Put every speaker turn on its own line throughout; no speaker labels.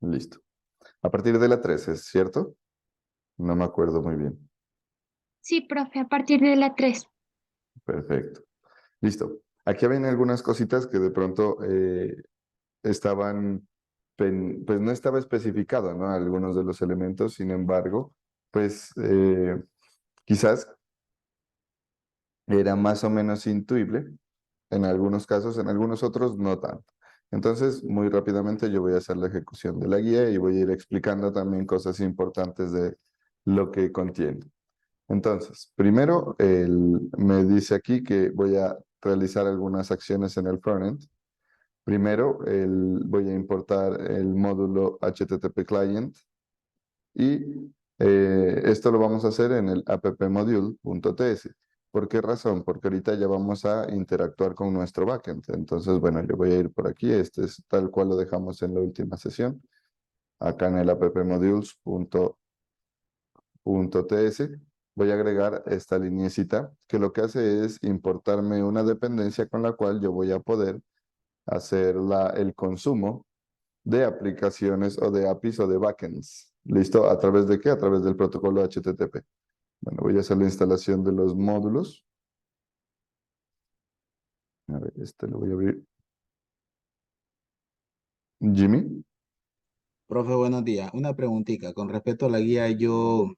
Listo. A partir de la 3, ¿es cierto? No me acuerdo muy bien.
Sí, profe, a partir de la 3.
Perfecto. Listo. Aquí vienen algunas cositas que de pronto estaban, pues no estaba especificado, ¿no? Algunos de los elementos, sin embargo, pues quizás era más o menos intuible en algunos casos, en algunos otros no tanto. Entonces, muy rápidamente yo voy a hacer la ejecución de la guía y voy a ir explicando también cosas importantes de lo que contiene. Entonces, primero, me dice aquí que voy a realizar algunas acciones en el frontend. Primero, voy a importar el módulo HTTP Client y esto lo vamos a hacer en el appmodule.ts. ¿Por qué razón? Porque ahorita ya vamos a interactuar con nuestro backend. Entonces, bueno, yo voy a ir por aquí. Este es tal cual lo dejamos en la última sesión. Acá en el appmodules.ts voy a agregar esta lineecita que lo que hace es importarme una dependencia con la cual yo voy a poder hacer el consumo de aplicaciones o de APIs o de backends. ¿Listo? ¿A través de qué? A través del protocolo HTTP. Bueno, voy a hacer la instalación de los módulos. A ver, este lo voy a abrir. Jimmy.
Profe, buenos días. Una preguntita. Con respecto a la guía, yo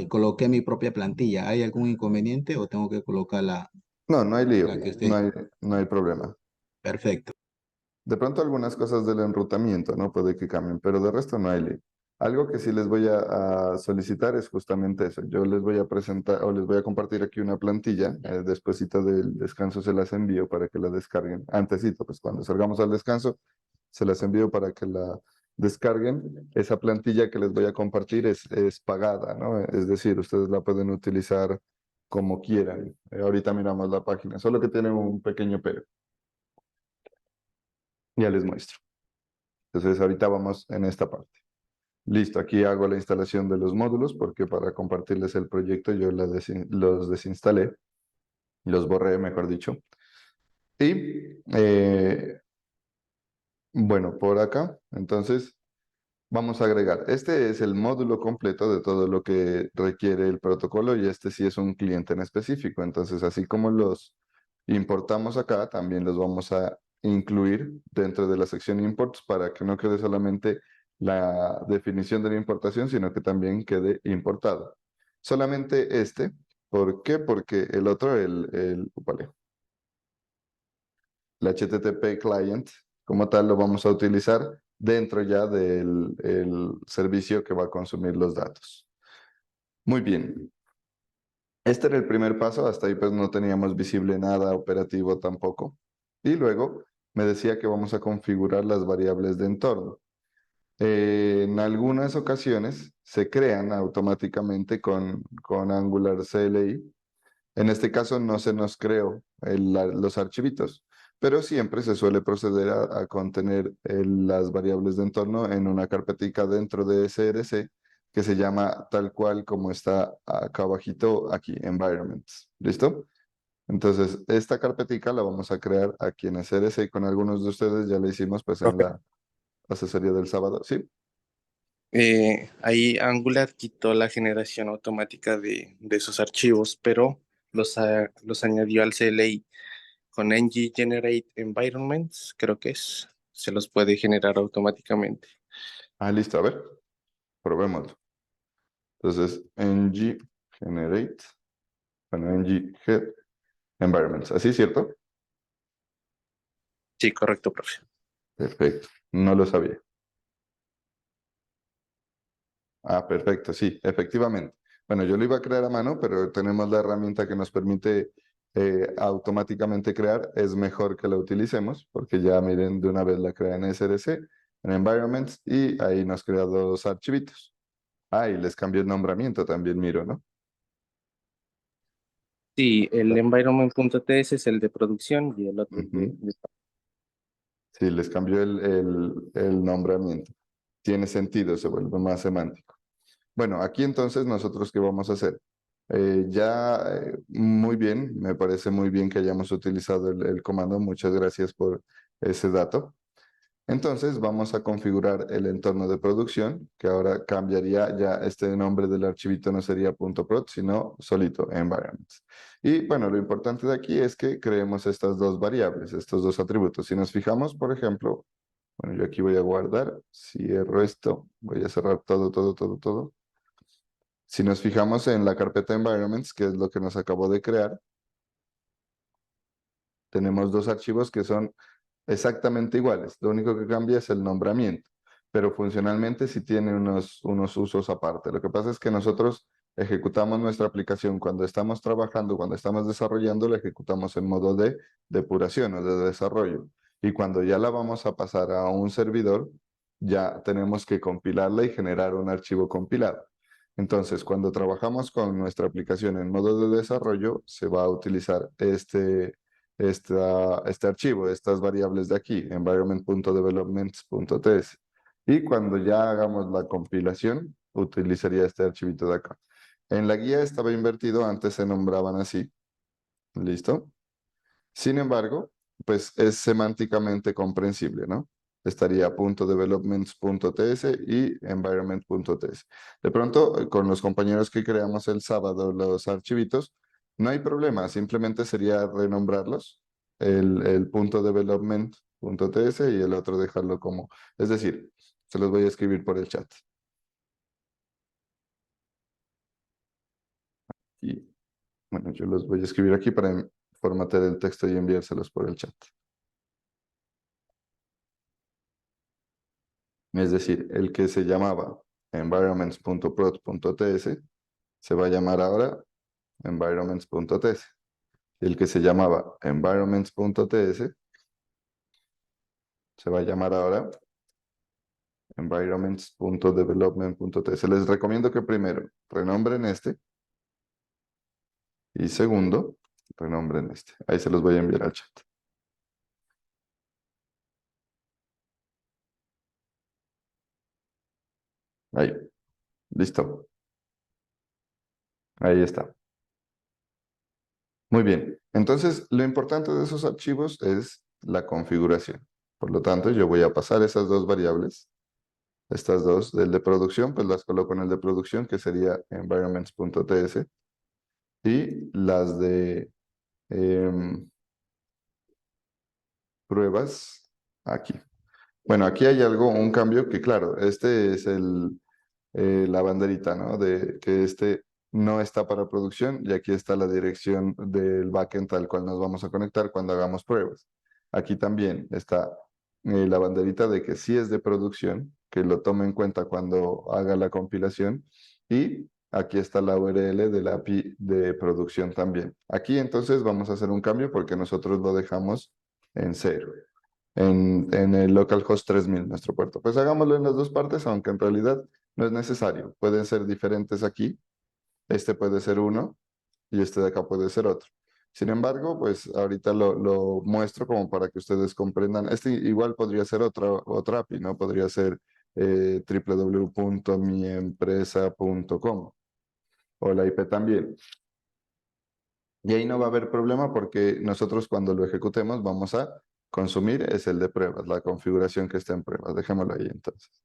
coloqué mi propia plantilla. ¿Hay algún inconveniente o tengo que colocar
No, no hay lío,
la que
no
esté?
hay, no hay problema.
Perfecto.
De pronto algunas cosas del enrutamiento, ¿no? Puede que cambien, pero de resto no hay lío. Algo que sí les voy a solicitar es justamente eso. Yo les voy a presentar o les voy a compartir aquí una plantilla. Despuesito del descanso se las envío para que la descarguen. Antesito, pues cuando salgamos al descanso, se las envío para que la descarguen. Esa plantilla que les voy a compartir es pagada, ¿no? Es decir, ustedes la pueden utilizar como quieran. Ahorita miramos la página, solo que tiene un pequeño pero. Ya les muestro. Entonces, ahorita vamos en esta parte. Listo, aquí hago la instalación de los módulos porque para compartirles el proyecto yo los desinstalé, los borré, mejor dicho. Y bueno, por acá, entonces vamos a agregar. Este es el módulo completo de todo lo que requiere el protocolo y este sí es un cliente en específico. Entonces, así como los importamos acá, también los vamos a incluir dentro de la sección imports para que no quede solamente la definición de la importación, sino que también quede importado. Solamente este. ¿Por qué? Porque el otro, vale, el HTTP client, como tal, lo vamos a utilizar dentro ya del el servicio que va a consumir los datos. Muy bien. Este era el primer paso, hasta ahí pues no teníamos visible nada operativo tampoco. Y luego me decía que vamos a configurar las variables de entorno. En algunas ocasiones se crean automáticamente con Angular CLI. En este caso no se nos creó los archivitos, pero siempre se suele proceder a contener las variables de entorno en una carpetica dentro de SRC que se llama tal cual como está acá abajito, aquí, Environments. ¿Listo? Entonces, esta carpetica la vamos a crear aquí en SRC y con algunos de ustedes ya la hicimos pues en
Profe,
la asesoría del sábado. Sí,
ahí Angular quitó la generación automática de esos archivos, pero los añadió al CLI con ng generate environments, creo que se los puede generar automáticamente.
listo, a ver, probémoslo. Entonces, ng generate, bueno, ng head environments, ¿así, cierto?
Sí, correcto, profe.
Perfecto, no lo sabía. Perfecto, sí, efectivamente. Bueno, yo lo iba a crear a mano, pero tenemos la herramienta que nos permite automáticamente crear. Es mejor que la utilicemos, porque ya miren, de una vez la crea en SRC, en Environments, y ahí nos crea dos archivitos. Y les cambió el nombramiento también, miro, ¿no?
Sí, el environment.ts es el de producción y el otro es
Ujú. Sí, les cambió el nombramiento. Tiene sentido, se vuelve más semántico. Bueno, aquí entonces nosotros qué vamos a hacer. Muy bien, me parece muy bien que hayamos utilizado el comando. Muchas gracias por ese dato. Entonces vamos a configurar el entorno de producción, que ahora cambiaría ya este nombre del archivito, no sería .prod, sino solito, environments. Y bueno, lo importante de aquí es que creemos estas dos variables, estos dos atributos. Si nos fijamos, por ejemplo, bueno, yo aquí voy a guardar, cierro esto, voy a cerrar todo. Si nos fijamos en la carpeta environments, que es lo que nos acabó de crear, tenemos dos archivos que son exactamente iguales. Lo único que cambia es el nombramiento, pero funcionalmente sí tiene unos usos aparte. Lo que pasa es que nosotros ejecutamos nuestra aplicación cuando estamos trabajando, cuando estamos desarrollando, la ejecutamos en modo de depuración o de desarrollo. Y cuando ya la vamos a pasar a un servidor, ya tenemos que compilarla y generar un archivo compilado. Entonces, cuando trabajamos con nuestra aplicación en modo de desarrollo, se va a utilizar este archivo, estas variables de aquí, environment.developments.ts. Y cuando ya hagamos la compilación, utilizaría este archivito de acá. En la guía estaba invertido, antes se nombraban así. ¿Listo? Sin embargo, pues es semánticamente comprensible, ¿no? Estaría .developments.ts y environment.ts. De pronto, con los compañeros que creamos el sábado los archivitos, no hay problema, simplemente sería renombrarlos, el .development.ts y el otro dejarlo como, es decir, se los voy a escribir por el chat. Y bueno, yo los voy a escribir aquí para formatear el texto y enviárselos por el chat. Es decir, el que se llamaba environments.prod.ts se va a llamar ahora environments.ts. El que se llamaba environments.ts se va a llamar ahora environments.development.ts. Les recomiendo que primero renombren este y segundo renombren este. Ahí se los voy a enviar al chat. Ahí, listo. Ahí está. Muy bien. Entonces, lo importante de esos archivos es la configuración. Por lo tanto, yo voy a pasar esas dos variables. Estas dos del de producción, pues las coloco en el de producción, que sería environments.ts. Y las de pruebas aquí. Bueno, aquí hay algo, un cambio que, claro, este es la banderita, ¿no? De que este no está para producción y aquí está la dirección del backend al cual nos vamos a conectar cuando hagamos pruebas. Aquí también está la banderita de que sí es de producción, que lo tome en cuenta cuando haga la compilación y aquí está la URL de la API de producción también. Aquí entonces vamos a hacer un cambio porque nosotros lo dejamos en cero. En el localhost 3000, nuestro puerto. Pues hagámoslo en las dos partes, aunque en realidad no es necesario. Pueden ser diferentes aquí. Este puede ser uno y este de acá puede ser otro. Sin embargo, pues ahorita lo muestro como para que ustedes comprendan. Este igual podría ser otra API, ¿no? Podría ser www.miempresa.com o la IP también. Y ahí no va a haber problema porque nosotros cuando lo ejecutemos vamos a consumir es el de pruebas, la configuración que está en pruebas. Dejémoslo ahí entonces.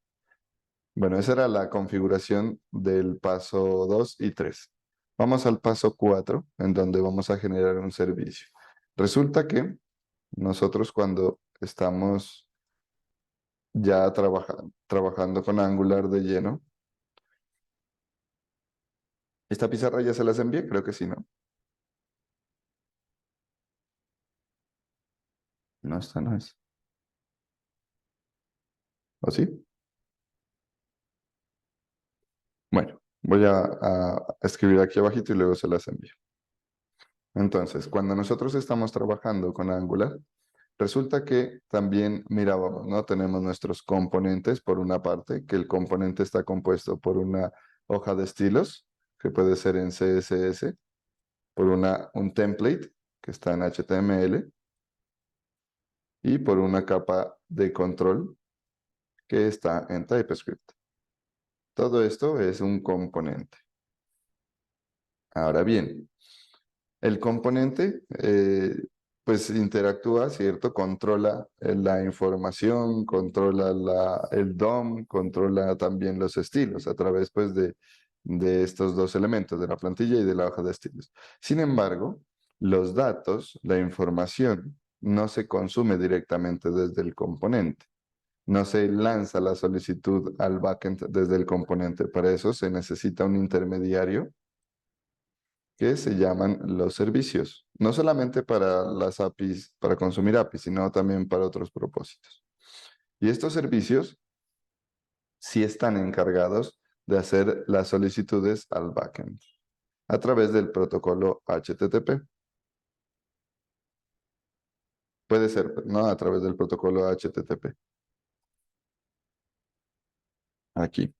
Bueno, esa era la configuración del paso 2 y 3. Vamos al paso 4, en donde vamos a generar un servicio. Resulta que nosotros cuando estamos ya trabajando con Angular de lleno, ¿esta pizarra ya se las envié? Creo que sí, ¿no? No, esta no es. ¿O sí? Bueno, voy a escribir aquí abajito y luego se las envío. Entonces, cuando nosotros estamos trabajando con Angular, resulta que también mirábamos, ¿no? Tenemos nuestros componentes por una parte, que el componente está compuesto por una hoja de estilos, que puede ser en CSS, por un template, que está en HTML, y por una capa de control, que está en TypeScript. Todo esto es un componente. Ahora bien, el componente pues interactúa, ¿cierto? Controla la información, controla el DOM, controla también los estilos a través pues de estos dos elementos, de la plantilla y de la hoja de estilos. Sin embargo, los datos, la información, no se consume directamente desde el componente. No se lanza la solicitud al backend desde el componente. Para eso se necesita un intermediario que se llaman los servicios. No solamente para las APIs, para consumir APIs, sino también para otros propósitos. Y estos servicios sí están encargados de hacer las solicitudes al backend a través del protocolo HTTP. Puede ser, ¿no? A través del protocolo HTTP. Aquí.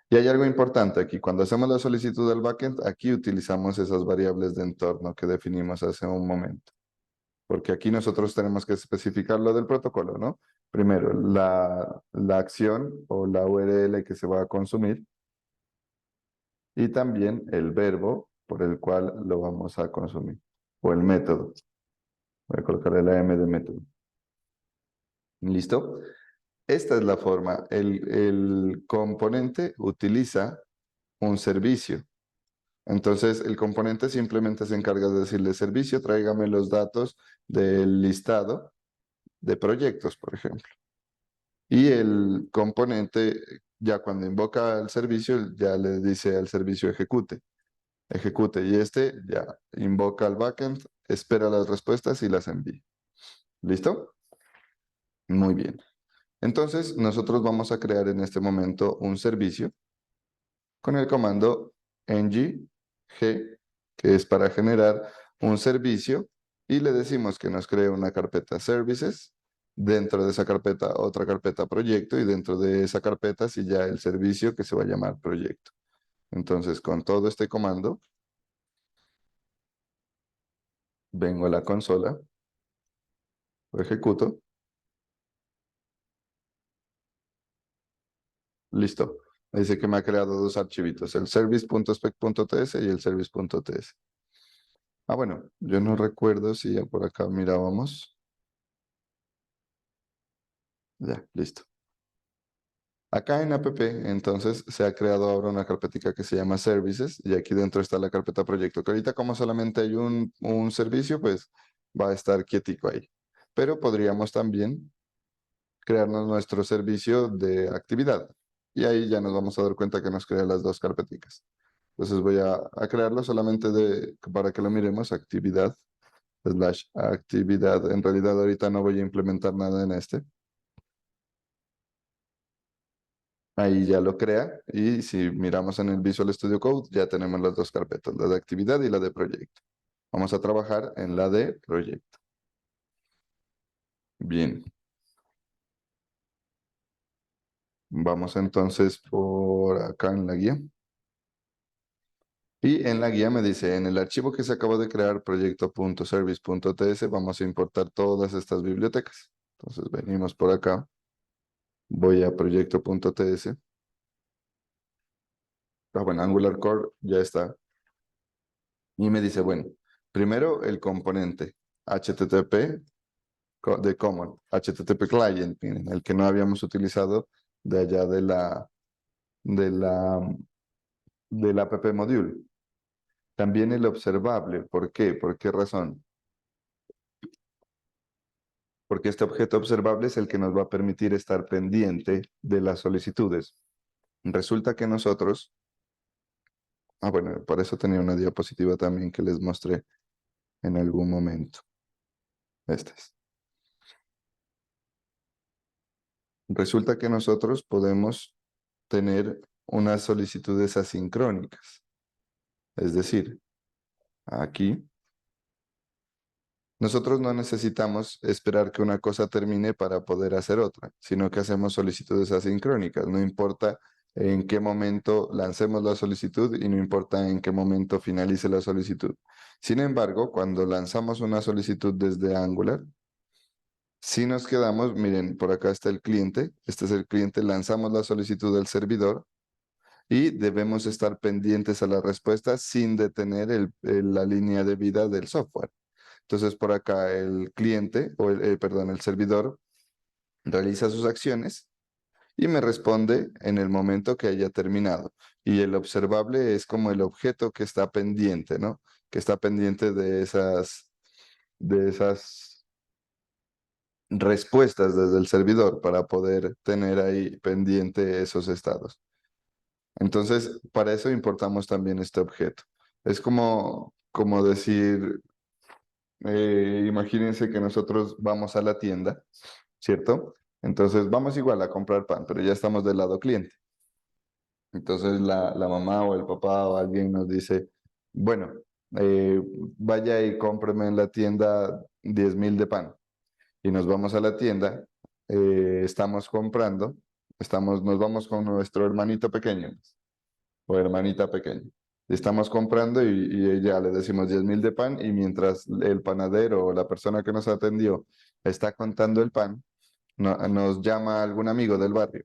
Y hay algo importante aquí. Cuando hacemos la solicitud del backend, aquí utilizamos esas variables de entorno que definimos hace un momento. Porque aquí nosotros tenemos que especificar lo del protocolo, ¿no? Primero, la acción o la URL que se va a consumir y también el verbo por el cual lo vamos a consumir o el método. Voy a colocarle la M de método. ¿Listo? Esta es la forma. El componente utiliza un servicio. Entonces, el componente simplemente se encarga de decirle servicio, tráigame los datos del listado de proyectos, por ejemplo. Y el componente, ya cuando invoca el servicio, ya le dice al servicio ejecute. Ejecute. Y este ya invoca al backend, espera las respuestas y las envía. ¿Listo? Muy bien. Entonces, nosotros vamos a crear en este momento un servicio con el comando ng, que es para generar un servicio, y le decimos que nos cree una carpeta services, dentro de esa carpeta otra carpeta proyecto, y dentro de esa carpeta sí ya el servicio que se va a llamar proyecto. Entonces, con todo este comando, vengo a la consola, lo ejecuto, listo. Dice que me ha creado dos archivitos, el service.spec.ts y el service.ts. Ah, bueno, yo no recuerdo si ya por acá mirábamos. Ya, listo. Acá en app, entonces, se ha creado ahora una carpetica que se llama Services y aquí dentro está la carpeta Proyecto, que ahorita como solamente hay un servicio, pues va a estar quietico ahí. Pero podríamos también crearnos nuestro servicio de actividad y ahí ya nos vamos a dar cuenta que nos crea las dos carpeticas. Entonces voy a crearlo solamente para que lo miremos, actividad, /actividad. En realidad ahorita no voy a implementar nada en este. Ahí ya lo crea y si miramos en el Visual Studio Code ya tenemos las dos carpetas, la de actividad y la de proyecto. Vamos a trabajar en la de proyecto. Bien. Vamos entonces por acá en la guía. Y en la guía me dice, en el archivo que se acabó de crear, proyecto.service.ts, vamos a importar todas estas bibliotecas. Entonces venimos por acá. Voy a proyecto.ts. Bueno, Angular Core ya está. Y me dice, bueno, primero el componente HTTP de Common, HTTP Client, miren, el que no habíamos utilizado de allá del app module. También el observable, ¿por qué? ¿Por qué razón? Porque este objeto observable es el que nos va a permitir estar pendiente de las solicitudes. Resulta que nosotros, bueno, por eso tenía una diapositiva también que les mostré en algún momento. Esta es. Resulta que nosotros podemos tener unas solicitudes asincrónicas. Es decir, aquí nosotros no necesitamos esperar que una cosa termine para poder hacer otra, sino que hacemos solicitudes asincrónicas. No importa en qué momento lancemos la solicitud y no importa en qué momento finalice la solicitud. Sin embargo, cuando lanzamos una solicitud desde Angular, si nos quedamos, miren, por acá está el cliente, este es el cliente, lanzamos la solicitud del servidor y debemos estar pendientes a la respuesta sin detener la línea de vida del software. Entonces, por acá el cliente, o perdón, el servidor realiza sus acciones y me responde en el momento que haya terminado. Y el observable es como el objeto que está pendiente, ¿no? Que está pendiente de esas respuestas desde el servidor para poder tener ahí pendiente esos estados. Entonces, para eso importamos también este objeto. Es como decir, imagínense que nosotros vamos a la tienda, ¿cierto? Entonces vamos igual a comprar pan, pero ya estamos del lado cliente. Entonces la mamá o el papá o alguien nos dice, bueno, vaya y cómpreme en la tienda 10.000 de pan. Y nos vamos a la tienda, estamos comprando, nos vamos con nuestro hermanito pequeño o hermanita pequeña. Estamos comprando y ya le decimos 10.000 de pan y mientras el panadero o la persona que nos atendió está contando el pan, nos llama algún amigo del barrio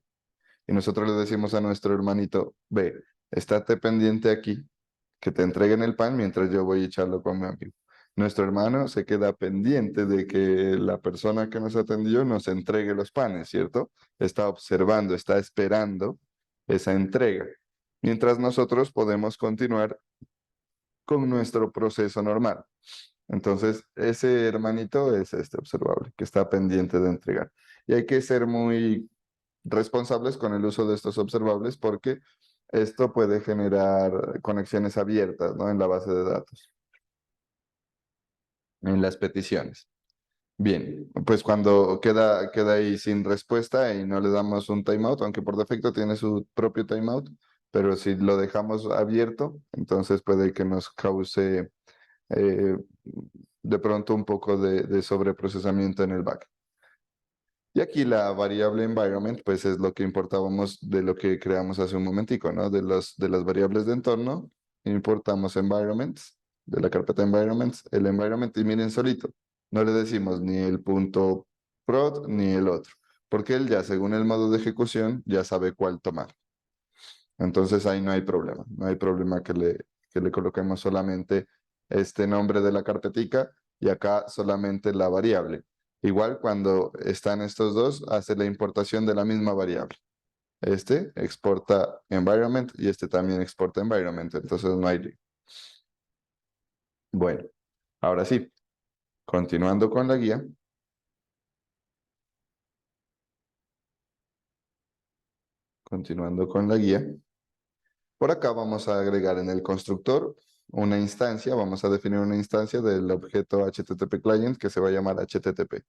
y nosotros le decimos a nuestro hermanito, ve, estate pendiente aquí, que te entreguen el pan mientras yo voy a echarlo con mi amigo. Nuestro hermano se queda pendiente de que la persona que nos atendió nos entregue los panes, ¿cierto? Está observando, está esperando esa entrega, mientras nosotros podemos continuar con nuestro proceso normal. Entonces, ese hermanito es este observable que está pendiente de entregar. Y hay que ser muy responsables con el uso de estos observables porque esto puede generar conexiones abiertas, ¿no? En la base de datos, en las peticiones. Bien, pues cuando queda ahí sin respuesta y no le damos un timeout, aunque por defecto tiene su propio timeout, pero si lo dejamos abierto, entonces puede que nos cause de pronto un poco de sobreprocesamiento en el back. Y aquí la variable environment, pues es lo que importábamos de lo que creamos hace un momentico, ¿no? De las variables de entorno, importamos environments, de la carpeta environments, el environment, y miren solito, no le decimos ni el punto prod ni el otro, porque él ya, según el modo de ejecución, ya sabe cuál tomar. Entonces ahí no hay problema, no hay problema que le coloquemos solamente este nombre de la carpetica y acá solamente la variable. Igual cuando están estos dos, hace la importación de la misma variable. Este exporta environment y este también exporta environment, entonces no hay lío. Bueno, ahora sí, continuando con la guía. Continuando con la guía. Por acá vamos a agregar en el constructor una instancia, vamos a definir una instancia del objeto HTTP Client que se va a llamar HTTP.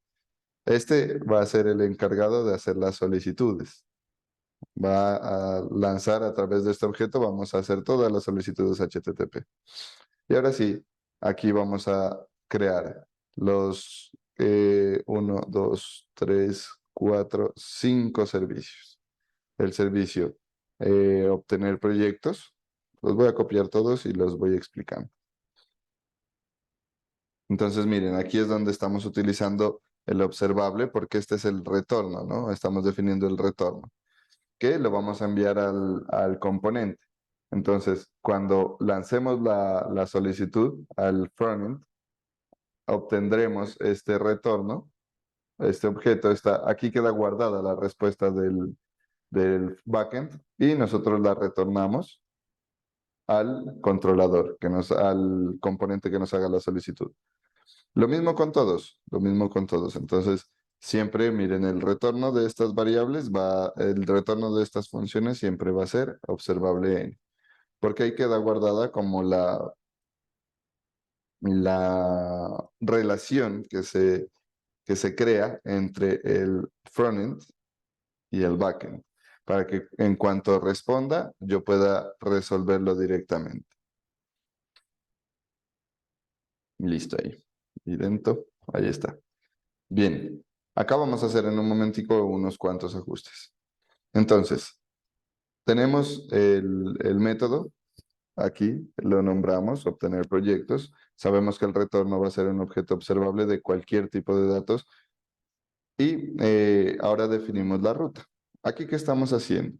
Este va a ser el encargado de hacer las solicitudes. Va a lanzar a través de este objeto, vamos a hacer todas las solicitudes HTTP. Y ahora sí, aquí vamos a crear los 1, 2, 3, 4, 5 servicios. El servicio obtener proyectos. Los voy a copiar todos y los voy explicando. Entonces, miren, aquí es donde estamos utilizando el observable porque este es el retorno, ¿no? Estamos definiendo el retorno, que lo vamos a enviar al componente. Entonces, cuando lancemos la solicitud al frontend, obtendremos este retorno, este objeto está, aquí queda guardada la respuesta del backend y nosotros la retornamos al controlador, al componente que nos haga la solicitud. Lo mismo con todos, lo mismo con todos. Entonces, siempre miren el retorno de estas variables, el retorno de estas funciones siempre va a ser observable en, porque ahí queda guardada como la relación que se crea entre el frontend y el backend, para que en cuanto responda, yo pueda resolverlo directamente. Listo ahí. Idento, ahí está. Bien, acá vamos a hacer en un momentico unos cuantos ajustes. Entonces, tenemos el método, aquí lo nombramos, obtener proyectos. Sabemos que el retorno va a ser un objeto observable de cualquier tipo de datos. Y ahora definimos la ruta. Aquí, ¿qué estamos haciendo?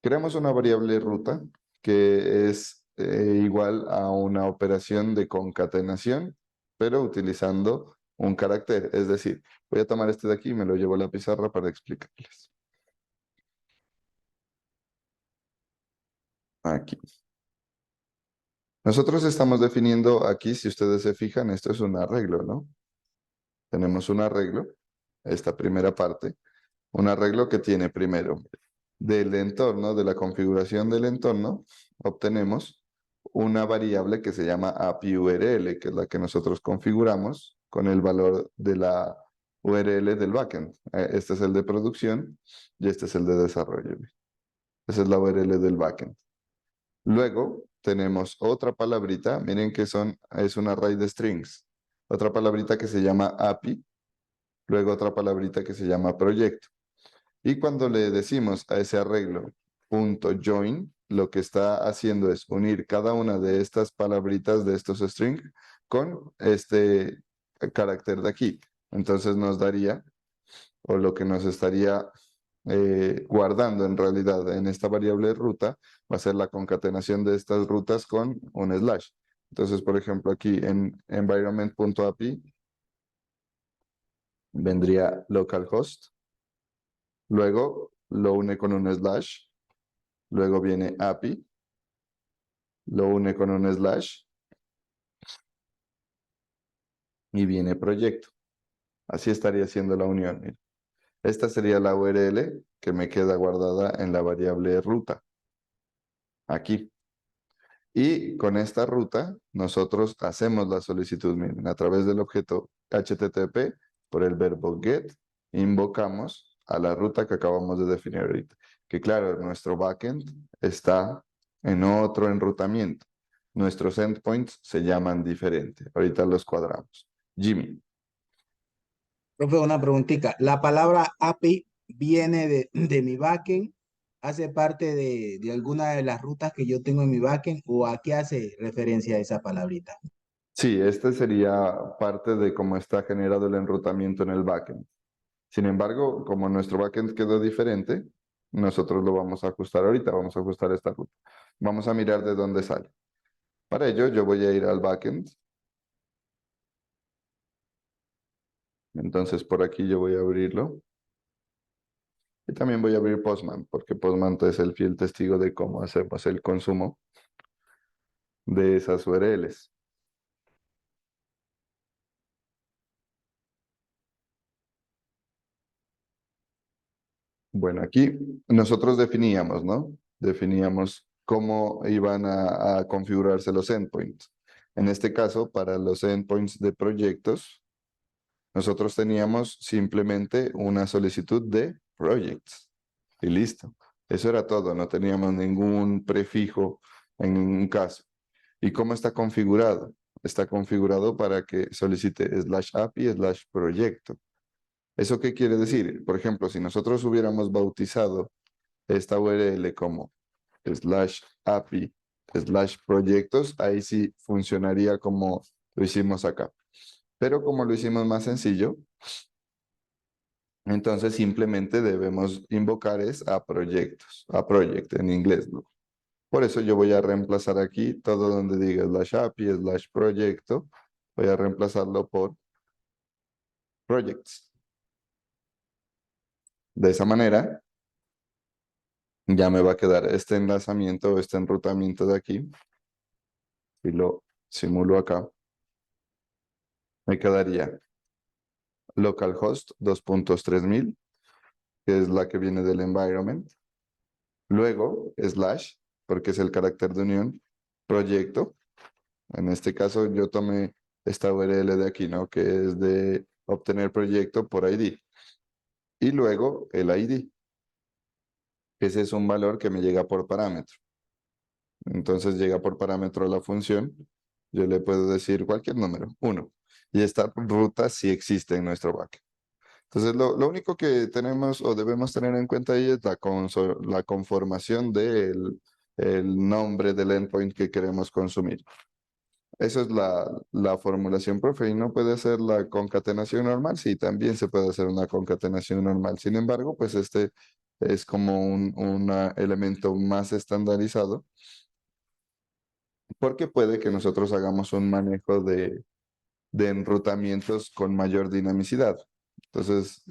Creamos una variable ruta que es igual a una operación de concatenación pero utilizando un carácter. Es decir, voy a tomar este de aquí y me lo llevo a la pizarra para explicarles. Aquí. Nosotros estamos definiendo aquí, si ustedes se fijan, esto es un arreglo, ¿no? Tenemos un arreglo, esta primera parte, un arreglo que tiene primero del entorno, de la configuración del entorno, obtenemos una variable que se llama API URL, que es la que nosotros configuramos con el valor de la URL del backend. Este es el de producción y este es el de desarrollo. Esa es la URL del backend. Luego tenemos otra palabrita, miren que es un array de strings. Otra palabrita que se llama API, luego otra palabrita que se llama proyecto. Y cuando le decimos a ese arreglo .join, lo que está haciendo es unir cada una de estas palabritas de estos strings con este carácter de aquí. Entonces nos daría, o lo que nos estaría guardando en realidad en esta variable ruta, va a ser la concatenación de estas rutas con un slash. Entonces, por ejemplo, aquí en environment.api vendría localhost, luego lo une con un slash, luego viene API, lo une con un slash y viene proyecto. Así estaría haciendo la unión. Mira. Esta sería la URL que me queda guardada en la variable ruta. Aquí. Y con esta ruta nosotros hacemos la solicitud. Miren, a través del objeto HTTP, por el verbo get, invocamos a la ruta que acabamos de definir ahorita. Que claro, nuestro backend está en otro enrutamiento. Nuestros endpoints se llaman diferente. Ahorita los cuadramos. Jimmy.
Profe, una preguntita. La palabra API viene de mi backend, hace parte de alguna de las rutas que yo tengo en mi backend, o a qué hace referencia esa palabrita.
Sí, este sería parte de cómo está generado el enrutamiento en el backend. Sin embargo, como nuestro backend quedó diferente, nosotros lo vamos a ajustar ahorita, vamos a ajustar esta ruta. Vamos a mirar de dónde sale. Para ello, yo voy a ir al backend. Entonces, por aquí yo voy a abrirlo. Y también voy a abrir Postman, porque Postman es el fiel testigo de cómo hacemos el consumo de esas URLs. Bueno, aquí nosotros definíamos, ¿no? Definíamos cómo iban a configurarse los endpoints. En este caso, para los endpoints de proyectos, nosotros teníamos simplemente una solicitud de projects y listo. Eso era todo, no teníamos ningún prefijo en ningún caso. ¿Y cómo está configurado? Está configurado para que solicite /API/proyecto. ¿Eso qué quiere decir? Por ejemplo, si nosotros hubiéramos bautizado esta URL como /API/proyectos, ahí sí funcionaría como lo hicimos acá. Pero como lo hicimos más sencillo, entonces simplemente debemos invocar es a proyectos, a project en inglés, ¿no? Por eso yo voy a reemplazar aquí todo donde diga /API/proyecto, voy a reemplazarlo por projects. De esa manera, ya me va a quedar este enlazamiento, este enrutamiento de aquí. Si lo simulo acá, me quedaría localhost 2.3000, que es la que viene del environment. Luego, slash, porque es el carácter de unión, proyecto. En este caso, yo tomé esta URL de aquí, ¿no? Que es de obtener proyecto por ID. Y luego el ID. Ese es un valor que me llega por parámetro. Entonces llega por parámetro la función. Yo le puedo decir cualquier número, 1. Y esta ruta sí existe en nuestro backend. Entonces lo único que tenemos o debemos tener en cuenta ahí es la conformación del el nombre del endpoint que queremos consumir. Eso es la formulación, profe, y no puede ser la concatenación normal. Sí, también se puede hacer una concatenación normal. Sin embargo, pues este es como un elemento más estandarizado, porque puede que nosotros hagamos un manejo de de enrutamientos con mayor dinamicidad. Entonces,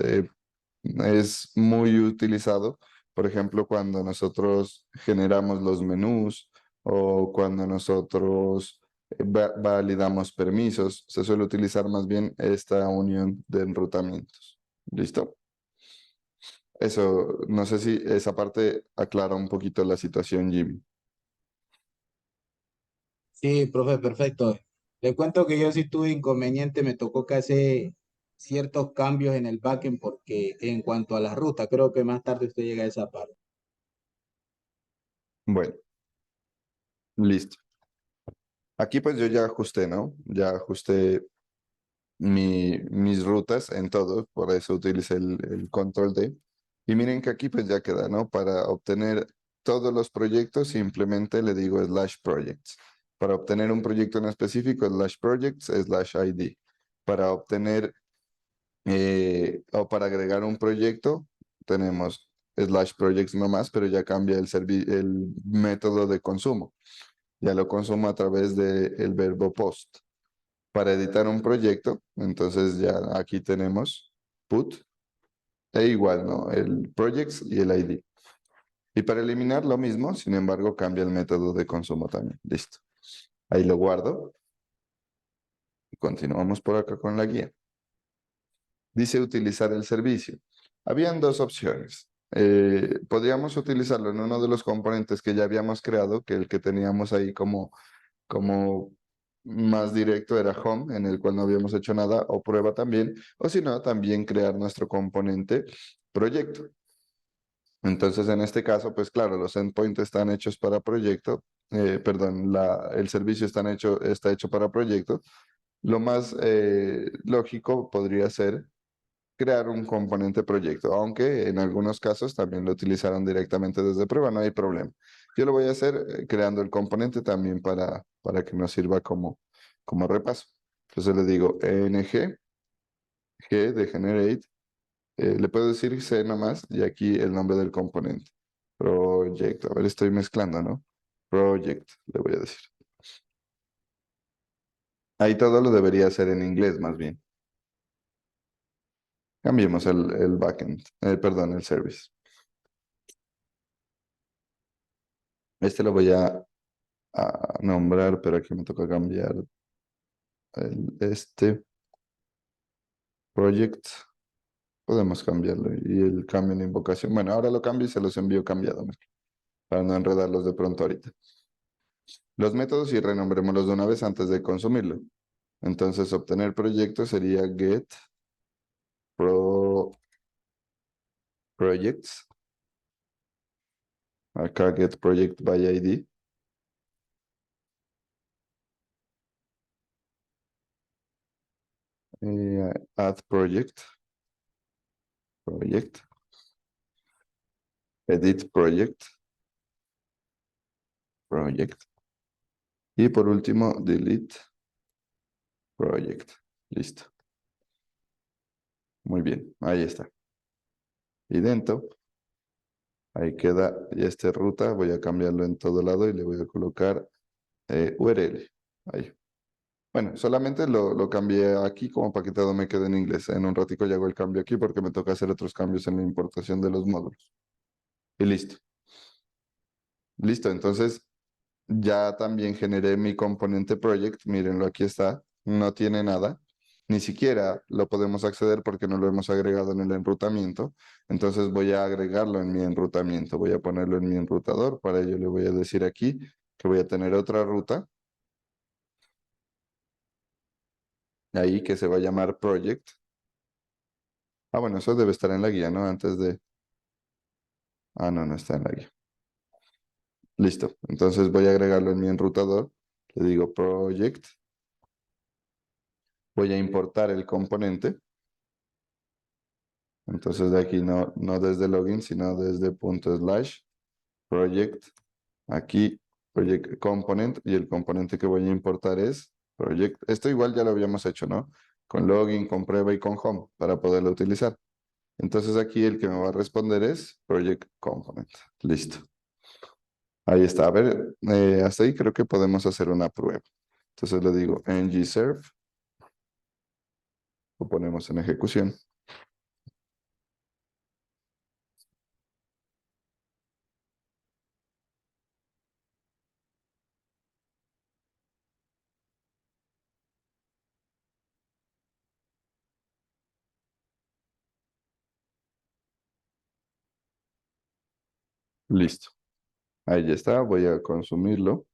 es muy utilizado, por ejemplo, cuando nosotros generamos los menús o cuando nosotros validamos permisos, se suele utilizar más bien esta unión de enrutamientos. ¿Listo? Eso, no sé si esa parte aclara un poquito la situación, Jimmy.
Sí, profe, perfecto. Le cuento que yo sí tuve inconveniente, me tocó que hacer ciertos cambios en el backend porque en cuanto a la ruta, creo que más tarde usted llega a esa parte.
Bueno, listo. Aquí pues yo ya ajusté, ¿no? Ya ajusté mis rutas en todo, por eso utilicé el control D. Y miren que aquí pues ya queda, ¿no? Para obtener todos los proyectos simplemente le digo /projects. Para obtener un proyecto en específico, /projects, /ID. Para obtener o para agregar un proyecto, tenemos /projects nomás, pero ya cambia el método de consumo. Ya lo consumo a través del verbo post. Para editar un proyecto, entonces ya aquí tenemos put e igual, ¿no? El projects y el ID. Y para eliminar lo mismo, sin embargo, cambia el método de consumo también. Listo. Ahí lo guardo. Y continuamos por acá con la guía. Dice utilizar el servicio. Habían dos opciones. Podríamos utilizarlo en uno de los componentes que ya habíamos creado, que el que teníamos ahí como más directo era home, en el cual no habíamos hecho nada, o prueba también, o si no, también crear nuestro componente proyecto. Entonces, en este caso, pues claro, los endpoints están hechos para proyecto, perdón, el servicio está hecho para proyecto. Lo más lógico podría ser crear un componente proyecto, aunque en algunos casos también lo utilizaron directamente desde prueba, no hay problema. Yo lo voy a hacer creando el componente también para que nos sirva como repaso. Entonces le digo ng, g de generate, le puedo decir c nomás y aquí el nombre del componente. Project, a ver, estoy mezclando, ¿no? Project, le voy a decir. Ahí todo lo debería hacer en inglés más bien. Cambiemos el backend, perdón, el service. Este lo voy a nombrar, pero aquí me toca cambiar este project. Podemos cambiarlo y el cambio en invocación. Bueno, ahora lo cambio y se los envío cambiado mejor, para no enredarlos de pronto ahorita. Los métodos y renombrémoslos de una vez antes de consumirlo. Entonces, obtener proyecto sería get projects. Acá get project by ID. Add project. Project. Edit project. Project. Y por último, delete project. Listo. Muy bien, ahí está. Idento. Ahí queda ya esta ruta. Voy a cambiarlo en todo lado y le voy a colocar URL. Ahí. Bueno, solamente lo cambié aquí como para que todo me quede en inglés. En un ratico ya hago el cambio aquí porque me toca hacer otros cambios en la importación de los módulos. Y listo. Listo, entonces ya también generé mi componente project. Mírenlo, aquí está. No tiene nada. Ni siquiera lo podemos acceder porque no lo hemos agregado en el enrutamiento. Entonces voy a agregarlo en mi enrutamiento. Voy a ponerlo en mi enrutador. Para ello le voy a decir aquí que voy a tener otra ruta. Ahí que se va a llamar project. Ah, bueno, eso debe estar en la guía, ¿no? Antes de... Ah, no, no está en la guía. Listo. Entonces voy a agregarlo en mi enrutador. Le digo project. Voy a importar el componente. Entonces de aquí no desde login, sino desde /project. Aquí project component y el componente que voy a importar es project. Esto igual ya lo habíamos hecho, ¿no? Con login, con prueba y con home para poderlo utilizar. Entonces aquí el que me va a responder es project component. Listo. Ahí está. A ver, hasta ahí creo que podemos hacer una prueba. Entonces le digo ngserve Lo ponemos en ejecución. Listo. Ahí ya está. Voy a consumirlo.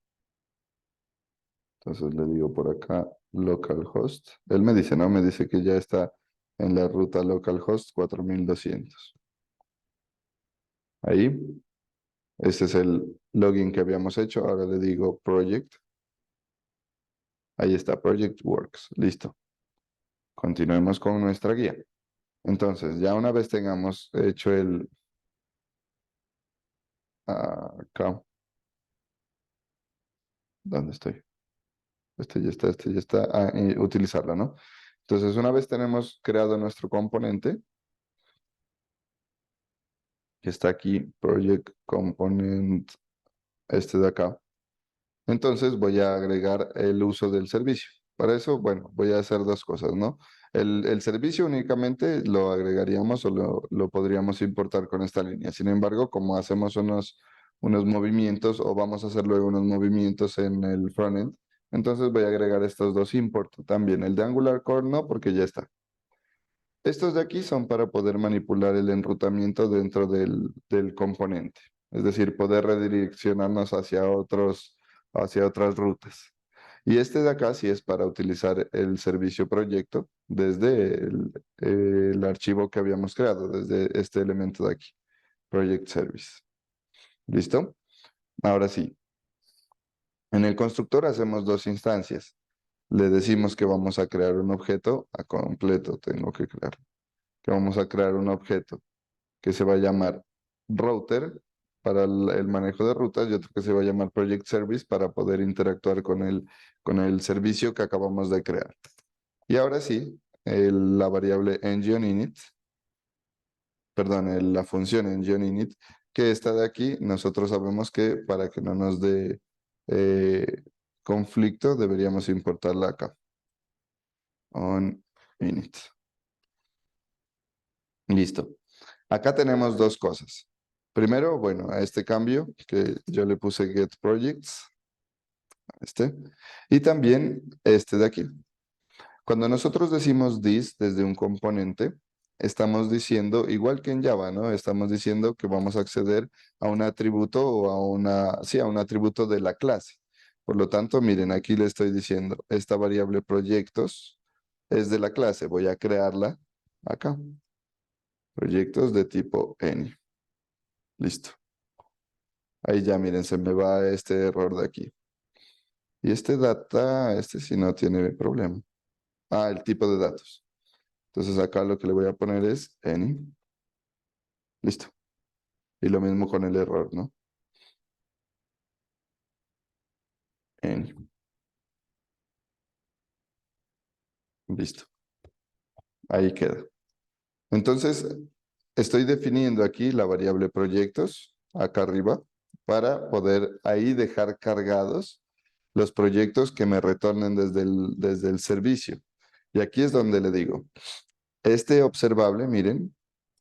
Entonces le digo por acá localhost. Él me dice, ¿no? Me dice que ya está en la ruta localhost 4200. Ahí. Este es el login que habíamos hecho. Ahora le digo project. Ahí está, project works. Listo. Continuemos con nuestra guía. Entonces, ya una vez tengamos hecho el... acá. ¿Dónde estoy? Este ya está. Utilizarla, ¿no? Entonces, una vez tenemos creado nuestro componente, que está aquí, project component, este de acá. Entonces voy a agregar el uso del servicio. Para eso, bueno, voy a hacer dos cosas, ¿no? El servicio únicamente lo agregaríamos o lo podríamos importar con esta línea. Sin embargo, como hacemos unos movimientos o vamos a hacer luego unos movimientos en el frontend, entonces voy a agregar estos dos import. También el de Angular Core no, porque ya está. Estos de aquí son para poder manipular el enrutamiento dentro del componente. Es decir, poder redireccionarnos hacia otras rutas. Y este de acá sí es para utilizar el servicio proyecto desde el archivo que habíamos creado, desde este elemento de aquí, Project Service. ¿Listo? Ahora sí. En el constructor hacemos dos instancias. Le decimos que vamos a crear un objeto a completo, tengo que crear. Que vamos a crear un objeto que se va a llamar router para el manejo de rutas y otro que se va a llamar project service para poder interactuar con el servicio que acabamos de crear. Y ahora sí, la variable engineInit, perdón, la función engineInit, que está de aquí, nosotros sabemos que para que no nos dé conflicto deberíamos importarla acá. On init. Listo. Acá tenemos dos cosas. Primero, bueno, a este cambio que yo le puse get projects, y también este de aquí. Cuando nosotros decimos this desde un componente, estamos diciendo, igual que en Java, ¿no? Estamos diciendo que vamos a acceder a un atributo o a un atributo de la clase. Por lo tanto, miren, aquí le estoy diciendo, esta variable proyectos es de la clase, voy a crearla acá. Proyectos de tipo any. Listo. Ahí ya, miren, se me va este error de aquí. Y este data, este sí no tiene problema. El tipo de datos. Entonces acá lo que le voy a poner es any. Listo. Y lo mismo con el error, ¿no? Any. Listo. Ahí queda. Entonces, estoy definiendo aquí la variable proyectos, acá arriba, para poder ahí dejar cargados los proyectos que me retornen desde el servicio. Y aquí es donde le digo, este observable, miren,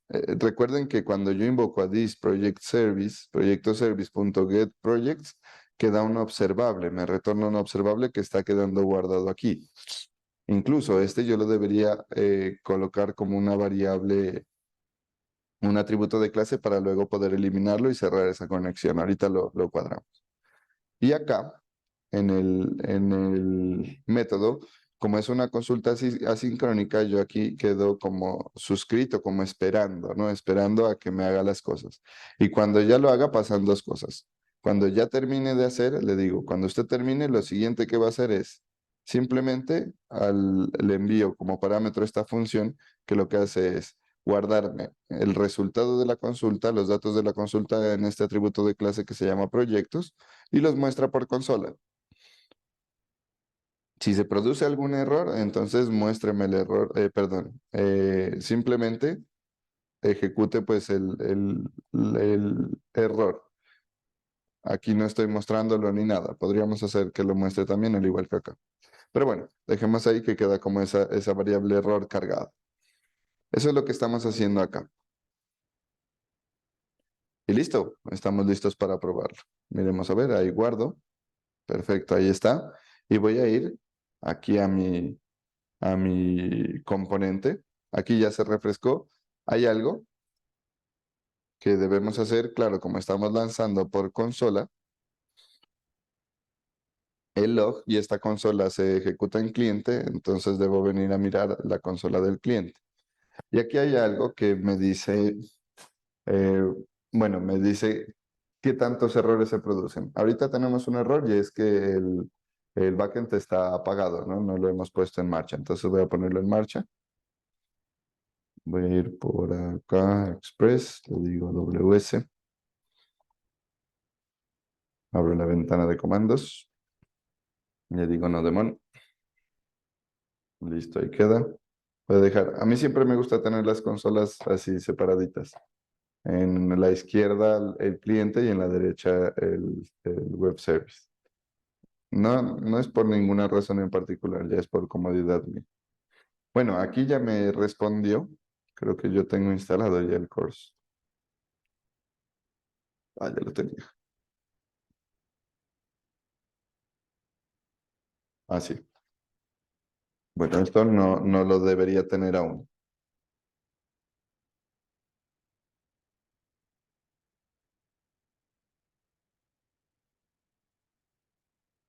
recuerden que cuando yo invoco a this project service, proyecto service.getProjects, queda un observable, me retorna un observable que está quedando guardado aquí. Incluso este yo lo debería colocar como una variable, un atributo de clase para luego poder eliminarlo y cerrar esa conexión. Ahorita lo cuadramos. Y acá, en el método, como es una consulta asincrónica, yo aquí quedo como suscrito, como esperando, ¿no? Esperando a que me haga las cosas. Y cuando ya lo haga, pasan dos cosas. Cuando ya termine de hacer, le digo, cuando usted termine, lo siguiente que va a hacer es simplemente le envío como parámetro esta función que lo que hace es guardarme el resultado de la consulta, los datos de la consulta en este atributo de clase que se llama proyectos y los muestra por consola. Si se produce algún error, entonces muéstreme el error, perdón, simplemente ejecute pues el error. Aquí no estoy mostrándolo ni nada. Podríamos hacer que lo muestre también, al igual que acá. Pero bueno, dejemos ahí que queda como esa variable error cargada. Eso es lo que estamos haciendo acá. Y listo, estamos listos para probarlo. Miremos a ver, ahí guardo. Perfecto, ahí está. Y voy a ir aquí a mi componente. Aquí ya se refrescó. Hay algo que debemos hacer, claro, como estamos lanzando por consola, el log y esta consola se ejecuta en cliente, entonces debo venir a mirar la consola del cliente. Y aquí hay algo que me dice, eh, bueno, me dice qué tantos errores se producen. Ahorita tenemos un error y es que el backend está apagado, ¿no? No lo hemos puesto en marcha. Entonces voy a ponerlo en marcha. Voy a ir por acá, Express, le digo WS. Abro la ventana de comandos. Le digo no demon. Listo, ahí queda. Voy a dejar. A mí siempre me gusta tener las consolas así separaditas. En la izquierda el cliente y en la derecha el web service. No, no es por ninguna razón en particular, ya es por comodidad mía. Bueno, aquí ya me respondió. Creo que yo tengo instalado ya el course. Ah, ya lo tenía. Ah, sí. Bueno, esto no lo debería tener aún.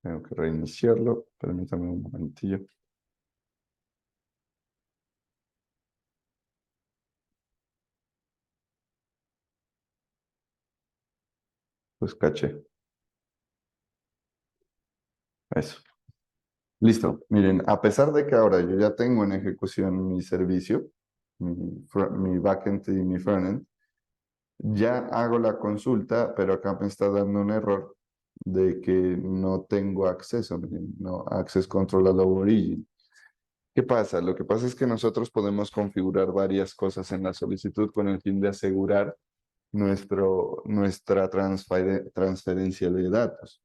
Tengo que reiniciarlo. Permítame un momentillo. Pues caché. Eso. Listo. Miren, a pesar de que ahora yo ya tengo en ejecución mi servicio, mi backend y mi frontend, ya hago la consulta, pero acá me está dando un error de que no tengo acceso, miren, no access control allow origin. ¿Qué pasa? Lo que pasa es que nosotros podemos configurar varias cosas en la solicitud con el fin de asegurar nuestra transferencia de datos.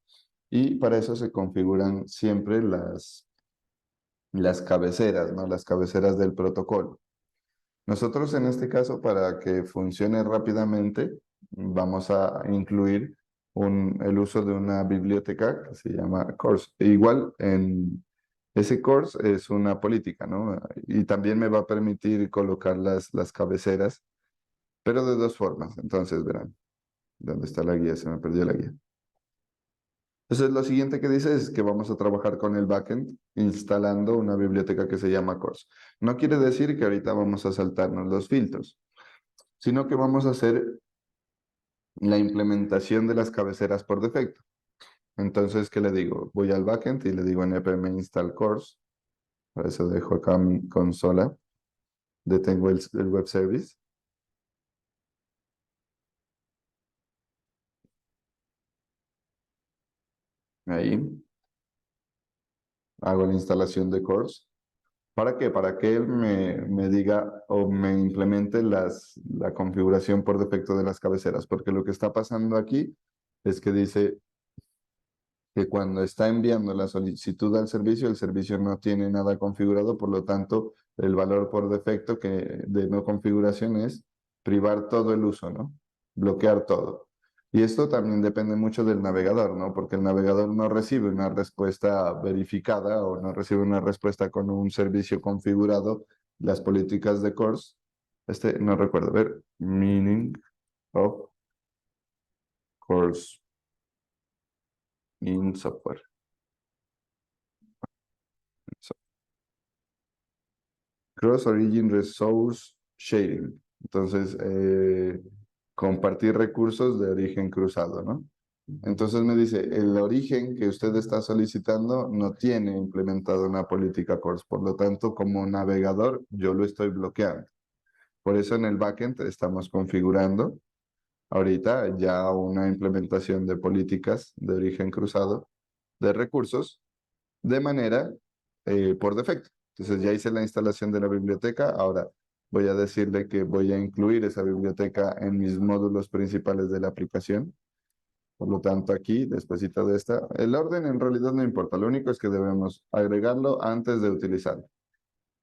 Y para eso se configuran siempre las cabeceras, ¿no? Las cabeceras del protocolo. Nosotros en este caso, para que funcione rápidamente, vamos a incluir el uso de una biblioteca que se llama course. E igual en ese course es una política, ¿no? Y también me va a permitir colocar las cabeceras, pero de dos formas. Entonces, verán, ¿dónde está la guía? Se me perdió la guía. Entonces, lo siguiente que dice es que vamos a trabajar con el backend instalando una biblioteca que se llama Course. No quiere decir que ahorita vamos a saltarnos los filtros, sino que vamos a hacer la implementación de las cabeceras por defecto. Entonces, ¿qué le digo? Voy al backend y le digo npm install course. Por eso dejo acá mi consola. Detengo el web service. Ahí. Hago la instalación de course. ¿Para qué? Para que él me diga o me implemente la configuración por defecto de las cabeceras. Porque lo que está pasando aquí es que dice que cuando está enviando la solicitud al servicio, el servicio no tiene nada configurado, por lo tanto, el valor por defecto de no configuración es privar todo el uso, ¿no? Bloquear todo. Y esto también depende mucho del navegador, ¿no? Porque el navegador no recibe una respuesta verificada o no recibe una respuesta con un servicio configurado. Las políticas de course, no recuerdo, a ver, meaning of course in software. Cross Origin Resource Sharing. Entonces, compartir recursos de origen cruzado, ¿no? Entonces me dice, el origen que usted está solicitando no tiene implementado una política CORS, por lo tanto, como navegador, yo lo estoy bloqueando. Por eso en el backend estamos configurando ahorita ya una implementación de políticas de origen cruzado de recursos de manera por defecto. Entonces ya hice la instalación de la biblioteca, ahora voy a decirle que voy a incluir esa biblioteca en mis módulos principales de la aplicación. Por lo tanto, aquí, despuesito de esta, el orden en realidad no importa. Lo único es que debemos agregarlo antes de utilizarlo.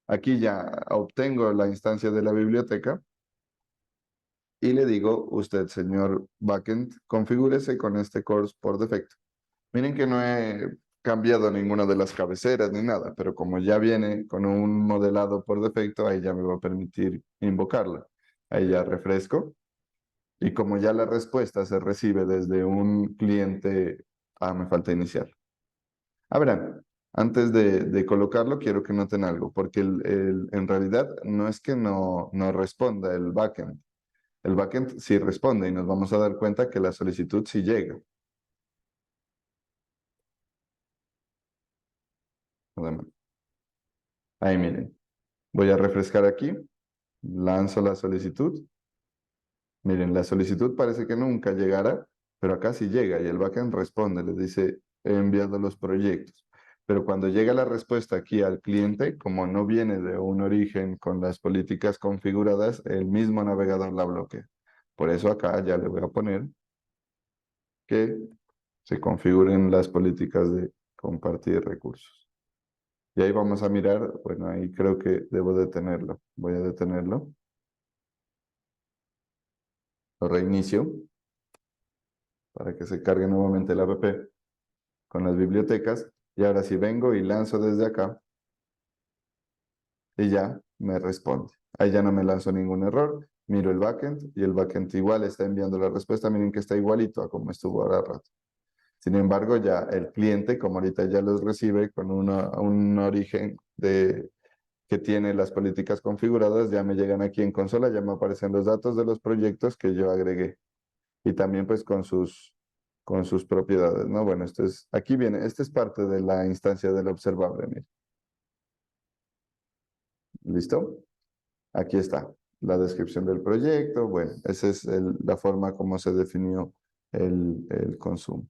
Aquí ya obtengo la instancia de la biblioteca y le digo, usted, señor backend, configúrese con este course por defecto. Miren que no he cambiado ninguna de las cabeceras ni nada, pero como ya viene con un modelado por defecto, ahí ya me va a permitir invocarla. Ahí ya refresco. Y como ya la respuesta se recibe desde un cliente, me falta iniciar. Verán, antes de colocarlo, quiero que noten algo, porque en realidad no es que no responda el backend. El backend sí responde y nos vamos a dar cuenta que la solicitud sí llega. Ahí miren, voy a refrescar aquí, lanzo la solicitud. Miren, la solicitud parece que nunca llegará, pero acá sí llega y el backend responde, les dice, he enviado los proyectos. Pero cuando llega la respuesta aquí al cliente, como no viene de un origen con las políticas configuradas, el mismo navegador la bloquea. Por eso acá ya le voy a poner que se configuren las políticas de compartir recursos. Y ahí vamos a mirar, bueno, ahí creo que debo detenerlo. Voy a detenerlo. Lo reinicio para que se cargue nuevamente la app con las bibliotecas. Y ahora sí vengo y lanzo desde acá y ya me responde. Ahí ya no me lanzo ningún error. Miro el backend y el backend igual está enviando la respuesta. Miren que está igualito a como estuvo ahora rato. Sin embargo, ya el cliente, como ahorita ya los recibe con un origen que tiene las políticas configuradas, ya me llegan aquí en consola, ya me aparecen los datos de los proyectos que yo agregué. Y también pues con sus propiedades, ¿no? Bueno, aquí viene, esta es parte de la instancia del observable, miren. ¿Listo? Aquí está la descripción del proyecto. Bueno, esa es la forma como se definió el consumo.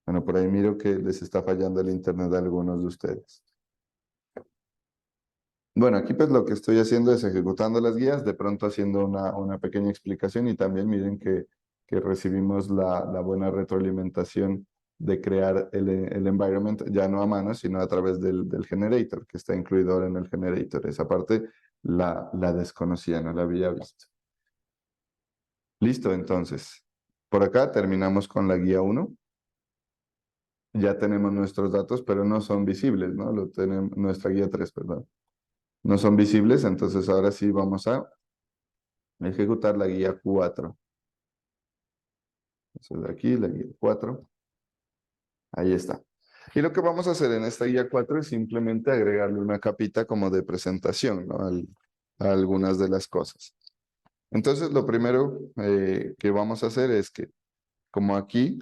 Bueno, por ahí miro que les está fallando el internet a algunos de ustedes. Bueno, aquí pues lo que estoy haciendo es ejecutando las guías, de pronto haciendo una pequeña explicación y también miren que recibimos la buena retroalimentación de crear el environment ya no a mano, sino a través del generator, que está incluido ahora en el generator. Esa parte la desconocía, no la había visto. Listo, entonces. Por acá terminamos con la guía 1. Ya tenemos nuestros datos, pero no son visibles, ¿no? Lo tenemos, nuestra guía 3, perdón. No son visibles, entonces ahora sí vamos a ejecutar la guía 4. Eso de aquí, la guía 4. Ahí está. Y lo que vamos a hacer en esta guía 4 es simplemente agregarle una capita como de presentación, ¿no? A algunas de las cosas. Entonces, lo primero que vamos a hacer es que, como aquí,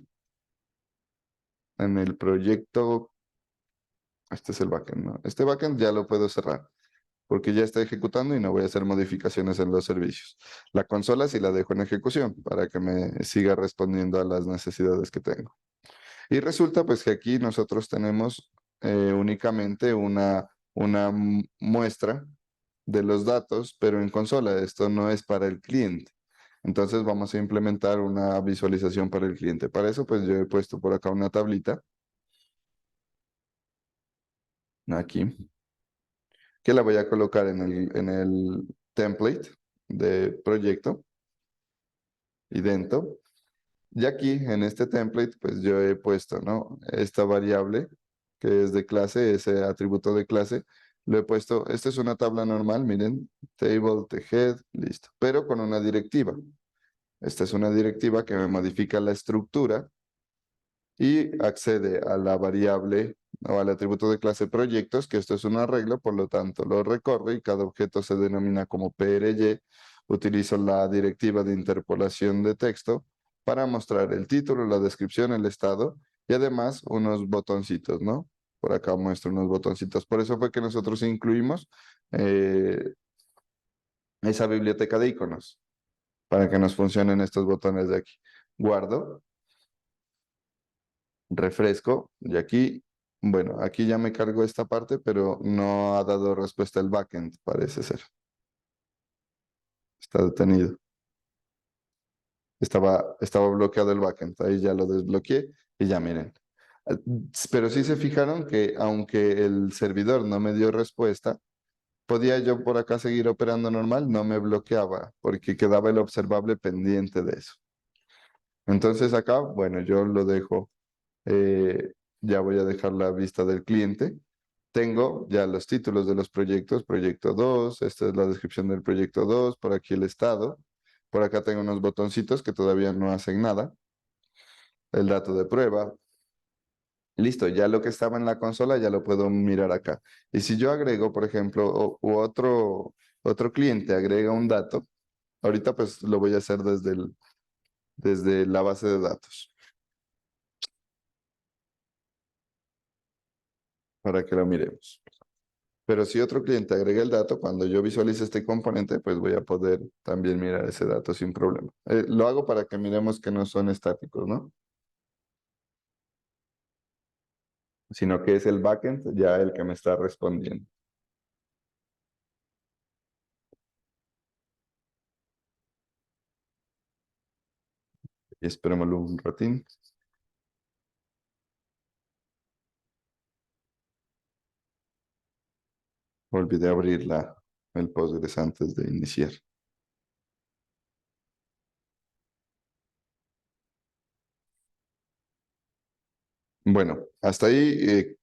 en el proyecto, este es el backend, ¿no? Este backend ya lo puedo cerrar, porque ya está ejecutando y no voy a hacer modificaciones en los servicios. La consola sí la dejo en ejecución para que me siga respondiendo a las necesidades que tengo. Y resulta pues que aquí nosotros tenemos únicamente una muestra de los datos, pero en consola. Esto no es para el cliente. Entonces vamos a implementar una visualización para el cliente. Para eso pues yo he puesto por acá una tablita. Aquí. Que la voy a colocar en el template de proyecto. Idento. Y aquí en este template, pues yo he puesto, ¿no? Esta variable que es de clase, ese atributo de clase, lo he puesto, esta es una tabla normal, miren, table, head, listo, pero con una directiva. Esta es una directiva que me modifica la estructura y accede a la variable o al atributo de clase proyectos, que esto es un arreglo, por lo tanto lo recorre y cada objeto se denomina como PRY. Utilizo la directiva de interpolación de texto para mostrar el título, la descripción, el estado y además unos botoncitos, ¿no? Por acá muestro unos botoncitos. Por eso fue que nosotros incluimos esa biblioteca de iconos para que nos funcionen estos botones de aquí. Guardo, refresco y aquí, bueno, aquí ya me cargo esta parte, pero no ha dado respuesta el backend, parece ser. Está detenido. estaba bloqueado el backend. Ahí ya lo desbloqueé y ya miren. Pero sí se fijaron que aunque el servidor no me dio respuesta, podía yo por acá seguir operando normal, no me bloqueaba porque quedaba el observable pendiente de eso. Entonces acá, bueno, yo lo dejo, ya voy a dejar la vista del cliente. Tengo ya los títulos de los proyectos, proyecto 2, esta es la descripción del proyecto 2, por aquí el estado. Por acá tengo unos botoncitos que todavía no hacen nada. El dato de prueba. Listo, ya lo que estaba en la consola ya lo puedo mirar acá. Y si yo agrego, por ejemplo, otro cliente agrega un dato, ahorita pues lo voy a hacer desde la base de datos para que lo miremos. Pero si otro cliente agrega el dato, cuando yo visualice este componente, pues voy a poder también mirar ese dato sin problema. Lo hago para que miremos que no son estáticos, ¿no? Sino que es el backend ya el que me está respondiendo. Y esperémoslo un ratín. Olvidé abrir el Postgres antes de iniciar. Bueno, hasta ahí,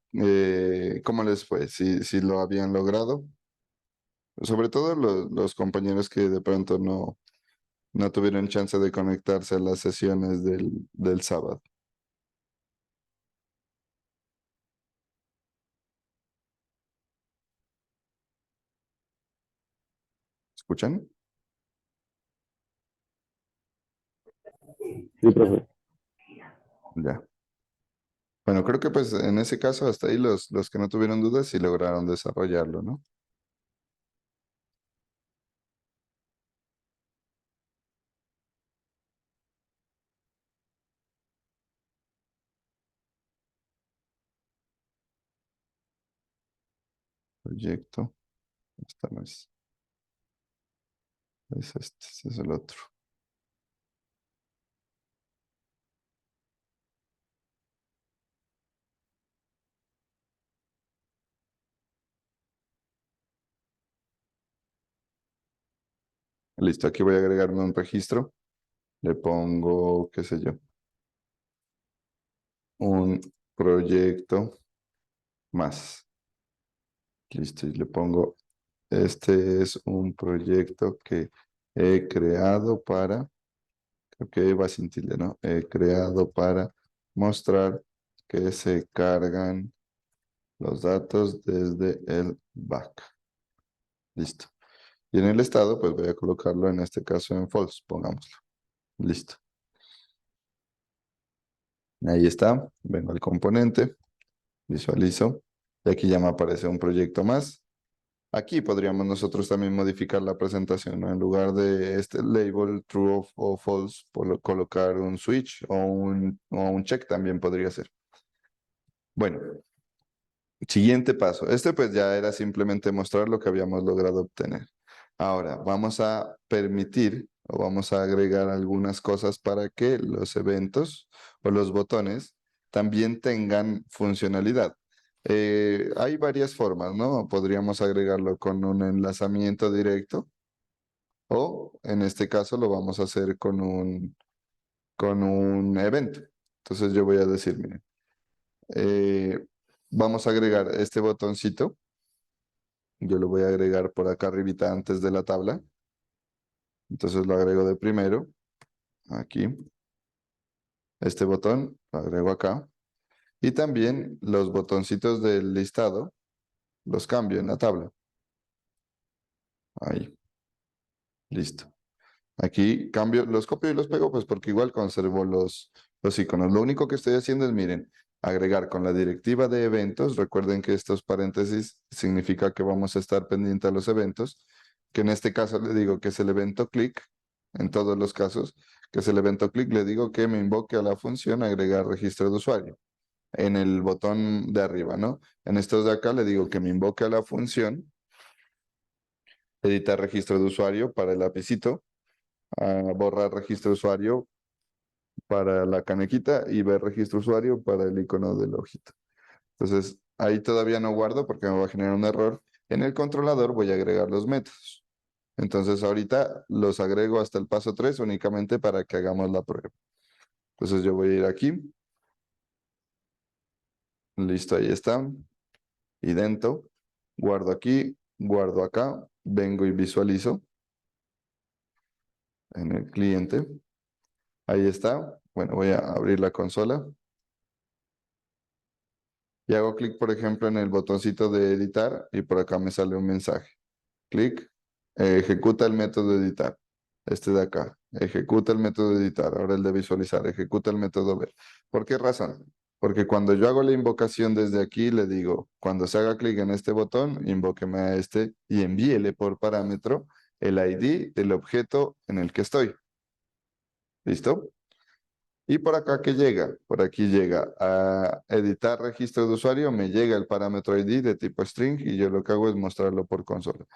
¿cómo les fue? Si lo habían logrado. Sobre todo los compañeros que de pronto no tuvieron chance de conectarse a las sesiones del sábado. ¿Escuchan?
Sí, profe.
Ya. Bueno, creo que pues en ese caso hasta ahí los que no tuvieron dudas sí lograron desarrollarlo, ¿no? Proyecto. Esta no es este es el otro. Listo, aquí voy a agregarme un registro. Le pongo, qué sé yo, un proyecto más. Listo, y le pongo, este es un proyecto que he creado para, creo que va sin tilde, ¿no? He creado para mostrar que se cargan los datos desde el back. Listo. Y en el estado, pues voy a colocarlo en este caso en false, pongámoslo. Listo. Ahí está. Vengo al componente, visualizo. Y aquí ya me aparece un proyecto más. Aquí podríamos nosotros también modificar la presentación, ¿no? En lugar de este label true o false, colocar un switch o un check también podría ser. Bueno, siguiente paso. Este pues ya era simplemente mostrar lo que habíamos logrado obtener. Ahora vamos a permitir o vamos a agregar algunas cosas para que los eventos o los botones también tengan funcionalidad. Hay varias formas, ¿no? Podríamos agregarlo con un enlazamiento directo o en este caso lo vamos a hacer con un evento. Entonces yo voy a decir, miren, vamos a agregar este botoncito. Yo lo voy a agregar por acá arribita antes de la tabla. Entonces lo agrego de primero. Aquí. Este botón lo agrego acá. Y también los botoncitos del listado los cambio en la tabla. Ahí. Listo. Aquí cambio, los copio y los pego, pues porque igual conservo los iconos. Lo único que estoy haciendo es, miren, agregar con la directiva de eventos. Recuerden que estos paréntesis significa que vamos a estar pendiente a los eventos, que en este caso le digo que es el evento click, en todos los casos, que es el evento click, le digo que me invoque a la función agregar registro de usuario en el botón de arriba, ¿no? En estos de acá le digo que me invoque a la función editar registro de usuario para el lapicito. a borrar registro de usuario para la canequita y ver registro usuario para el icono del ojito. Entonces, ahí todavía no guardo porque me va a generar un error. En el controlador voy a agregar los métodos. Entonces, ahorita los agrego hasta el paso 3 únicamente para que hagamos la prueba. Entonces, yo voy a ir aquí. Listo, ahí está. Idento. Guardo aquí, guardo acá. Vengo y visualizo en el cliente. Ahí está. Bueno, voy a abrir la consola. Y hago clic, por ejemplo, en el botoncito de editar y por acá me sale un mensaje. Clic, ejecuta el método de editar. Este de acá, ejecuta el método de editar. Ahora el de visualizar, ejecuta el método ver. ¿Por qué razón? Porque cuando yo hago la invocación desde aquí, le digo, cuando se haga clic en este botón, invóqueme a este y envíele por parámetro el ID del objeto en el que estoy. ¿Listo? Y por acá, ¿qué llega? Por aquí llega a editar registro de usuario, me llega el parámetro ID de tipo string y yo lo que hago es mostrarlo por consola.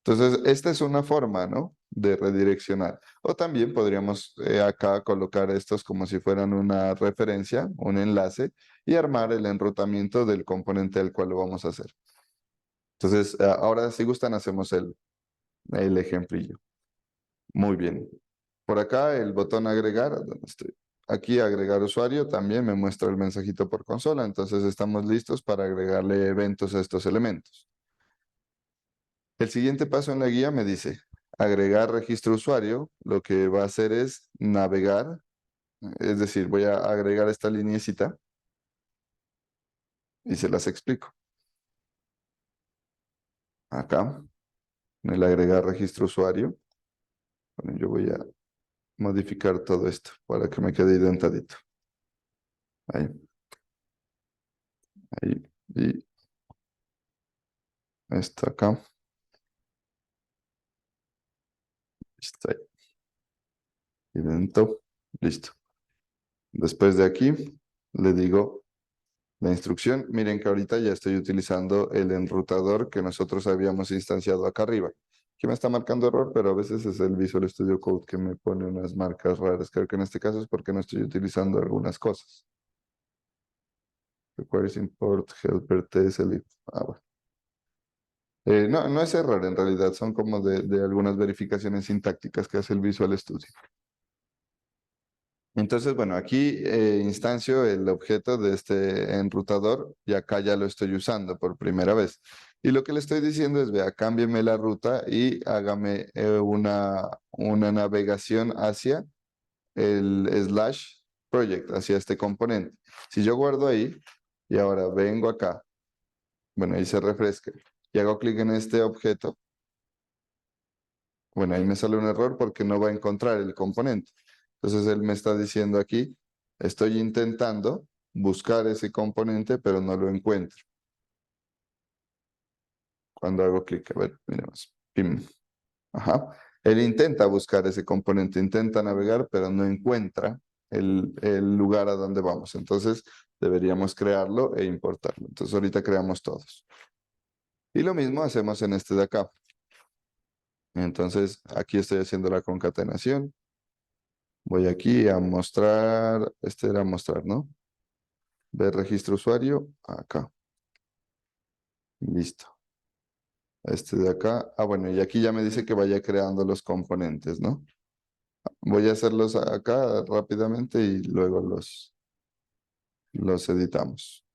Entonces, esta es una forma, ¿no? De redireccionar. O también podríamos acá colocar estos como si fueran una referencia, un enlace, y armar el enrutamiento del componente al cual lo vamos a hacer. Entonces, ahora si gustan, hacemos el ejemplillo. Muy bien. Por acá el botón agregar, ¿dónde estoy? Aquí agregar usuario también me muestra el mensajito por consola, entonces estamos listos para agregarle eventos a estos elementos. El siguiente paso en la guía me dice agregar registro usuario, lo que va a hacer es navegar, es decir, voy a agregar esta lineecita y se las explico. Acá, en el agregar registro usuario, bueno, yo voy a modificar todo esto para que me quede identadito. Ahí, ahí, y esto acá. Está ahí. Idento. Listo. Después de aquí, le digo la instrucción. Miren que ahorita ya estoy utilizando el enrutador que nosotros habíamos instanciado acá arriba. Aquí me está marcando error, pero a veces es el Visual Studio Code que me pone unas marcas raras. Creo que en este caso es porque no estoy utilizando algunas cosas. Requires import, helper, select. Bueno. No, no es error en realidad, son como de algunas verificaciones sintácticas que hace el Visual Studio. Entonces, bueno, aquí instancio el objeto de este enrutador y acá ya lo estoy usando por primera vez. Y lo que le estoy diciendo es, vea, cámbieme la ruta y hágame una navegación hacia el slash project, hacia este componente. Si yo guardo ahí y ahora vengo acá, bueno, ahí se refresca y hago clic en este objeto, bueno, ahí me sale un error porque no va a encontrar el componente. Entonces él me está diciendo aquí, estoy intentando buscar ese componente, pero no lo encuentro. Cuando hago clic, a ver, miremos. Pim. Ajá. Él intenta buscar ese componente, intenta navegar, pero no encuentra el lugar a donde vamos. Entonces deberíamos crearlo e importarlo. Entonces ahorita creamos todos. Y lo mismo hacemos en este de acá. Entonces aquí estoy haciendo la concatenación. Voy aquí a mostrar, este era mostrar, ¿no? Ver registro usuario, acá. Listo. Este de acá. Ah, bueno, y aquí ya me dice que vaya creando los componentes, ¿no? Voy a hacerlos acá rápidamente y luego los editamos.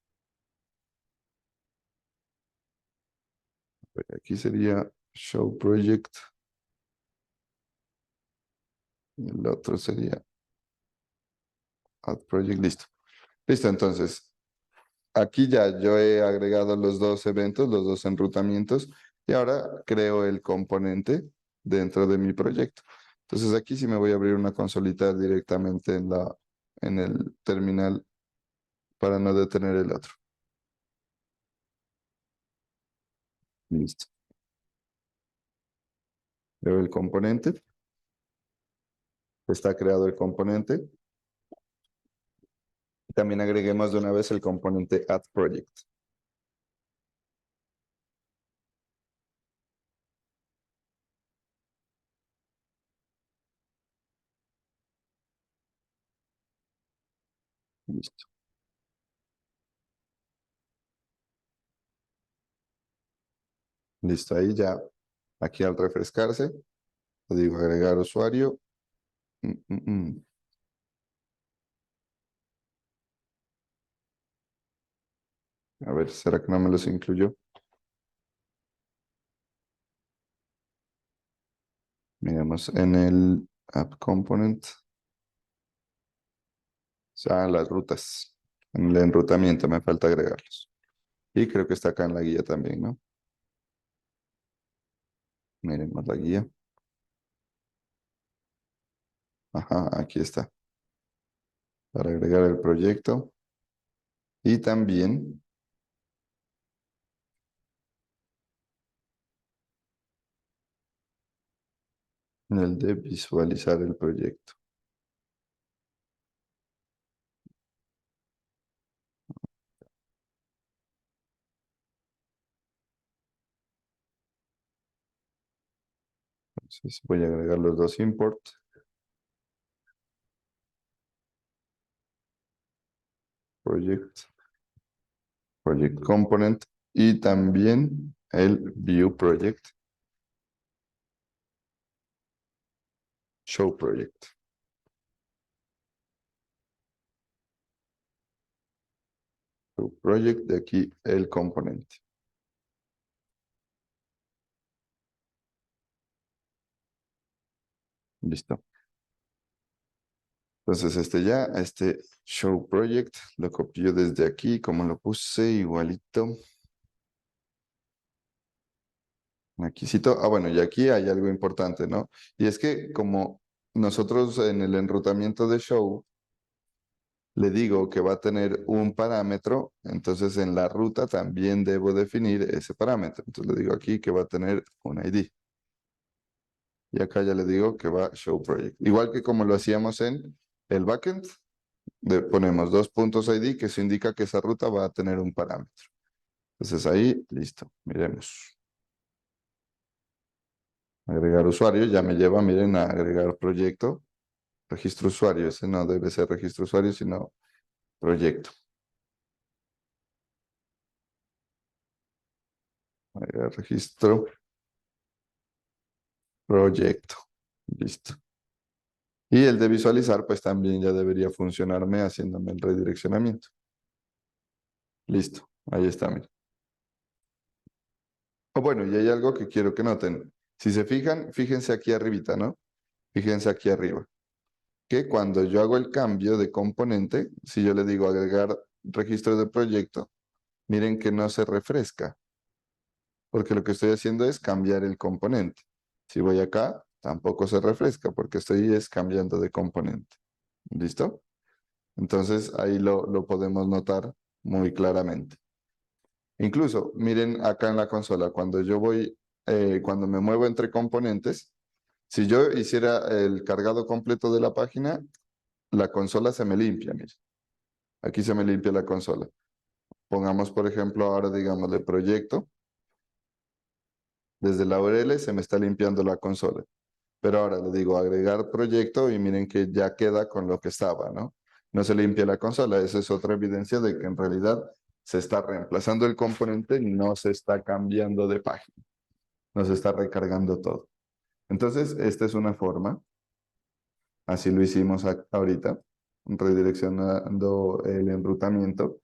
Aquí sería Show Project. Y el otro sería Add Project. Listo. Listo, entonces. Aquí ya yo he agregado los dos eventos, los dos enrutamientos, y ahora creo el componente dentro de mi proyecto. Entonces aquí sí me voy a abrir una consolita directamente en el terminal para no detener el otro. Listo. Creo el componente. Está creado el componente. También agreguemos de una vez el componente Add Project. Listo. Listo, ahí ya. Aquí al refrescarse, le digo agregar usuario. Mm, mm, mm. A ver, ¿será que no me los incluyó? Miremos en el app component. Las rutas. En el enrutamiento me falta agregarlos. Y creo que está acá en la guía también, ¿no? Miremos la guía. Ajá, aquí está. Para agregar el proyecto. Y también en el de visualizar el proyecto. Entonces voy a agregar los dos import. Project component y también el view project. Show project. Show project, de aquí el componente. Listo. Entonces este show project lo copio desde aquí, como lo puse, igualito. Aquí cito, bueno, y aquí hay algo importante, ¿no? Y es que como nosotros en el enrutamiento de show le digo que va a tener un parámetro, entonces en la ruta también debo definir ese parámetro. Entonces le digo aquí que va a tener un ID. Y acá ya le digo que va show project. Igual que como lo hacíamos en el backend, ponemos dos puntos ID, que eso indica que esa ruta va a tener un parámetro. Entonces ahí, listo, miremos. Agregar usuario, ya me lleva, miren, a agregar proyecto. Registro usuario, ese no debe ser registro usuario, sino proyecto. Agregar registro, proyecto. Listo. Y el de visualizar, pues también ya debería funcionarme haciéndome el redireccionamiento. Listo, ahí está, miren. Bueno, y hay algo que quiero que noten. Si se fijan, fíjense aquí arribita, ¿no? Fíjense aquí arriba. Que cuando yo hago el cambio de componente, si yo le digo agregar registro de proyecto, miren que no se refresca, porque lo que estoy haciendo es cambiar el componente. Si voy acá, tampoco se refresca, porque estoy cambiando de componente. ¿Listo? Entonces ahí lo podemos notar muy claramente. Incluso, miren acá en la consola, cuando me muevo entre componentes, si yo hiciera el cargado completo de la página, la consola se me limpia, miren. Aquí se me limpia la consola. Pongamos, por ejemplo, ahora digamos de proyecto. Desde la URL se me está limpiando la consola. Pero ahora le digo agregar proyecto y miren que ya queda con lo que estaba, ¿no? No se limpia la consola. Esa es otra evidencia de que en realidad se está reemplazando el componente y no se está cambiando de página. No se está recargando todo. Entonces, esta es una forma. Así lo hicimos ahorita, redireccionando el enrutamiento.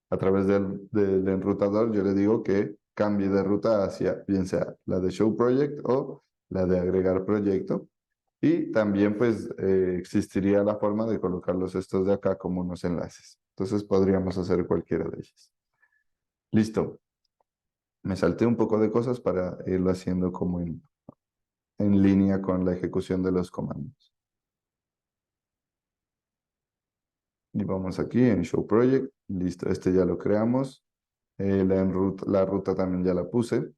A través del enrutador, yo le digo que cambie de ruta hacia, bien sea la de Show Project o la de agregar proyecto. Y también, pues, existiría la forma de colocarlos estos de acá como unos enlaces. Entonces, podríamos hacer cualquiera de ellas. Listo. Me salté un poco de cosas para irlo haciendo como en línea con la ejecución de los comandos. Y vamos aquí en Show Project. Listo, este ya lo creamos. La ruta también ya la puse.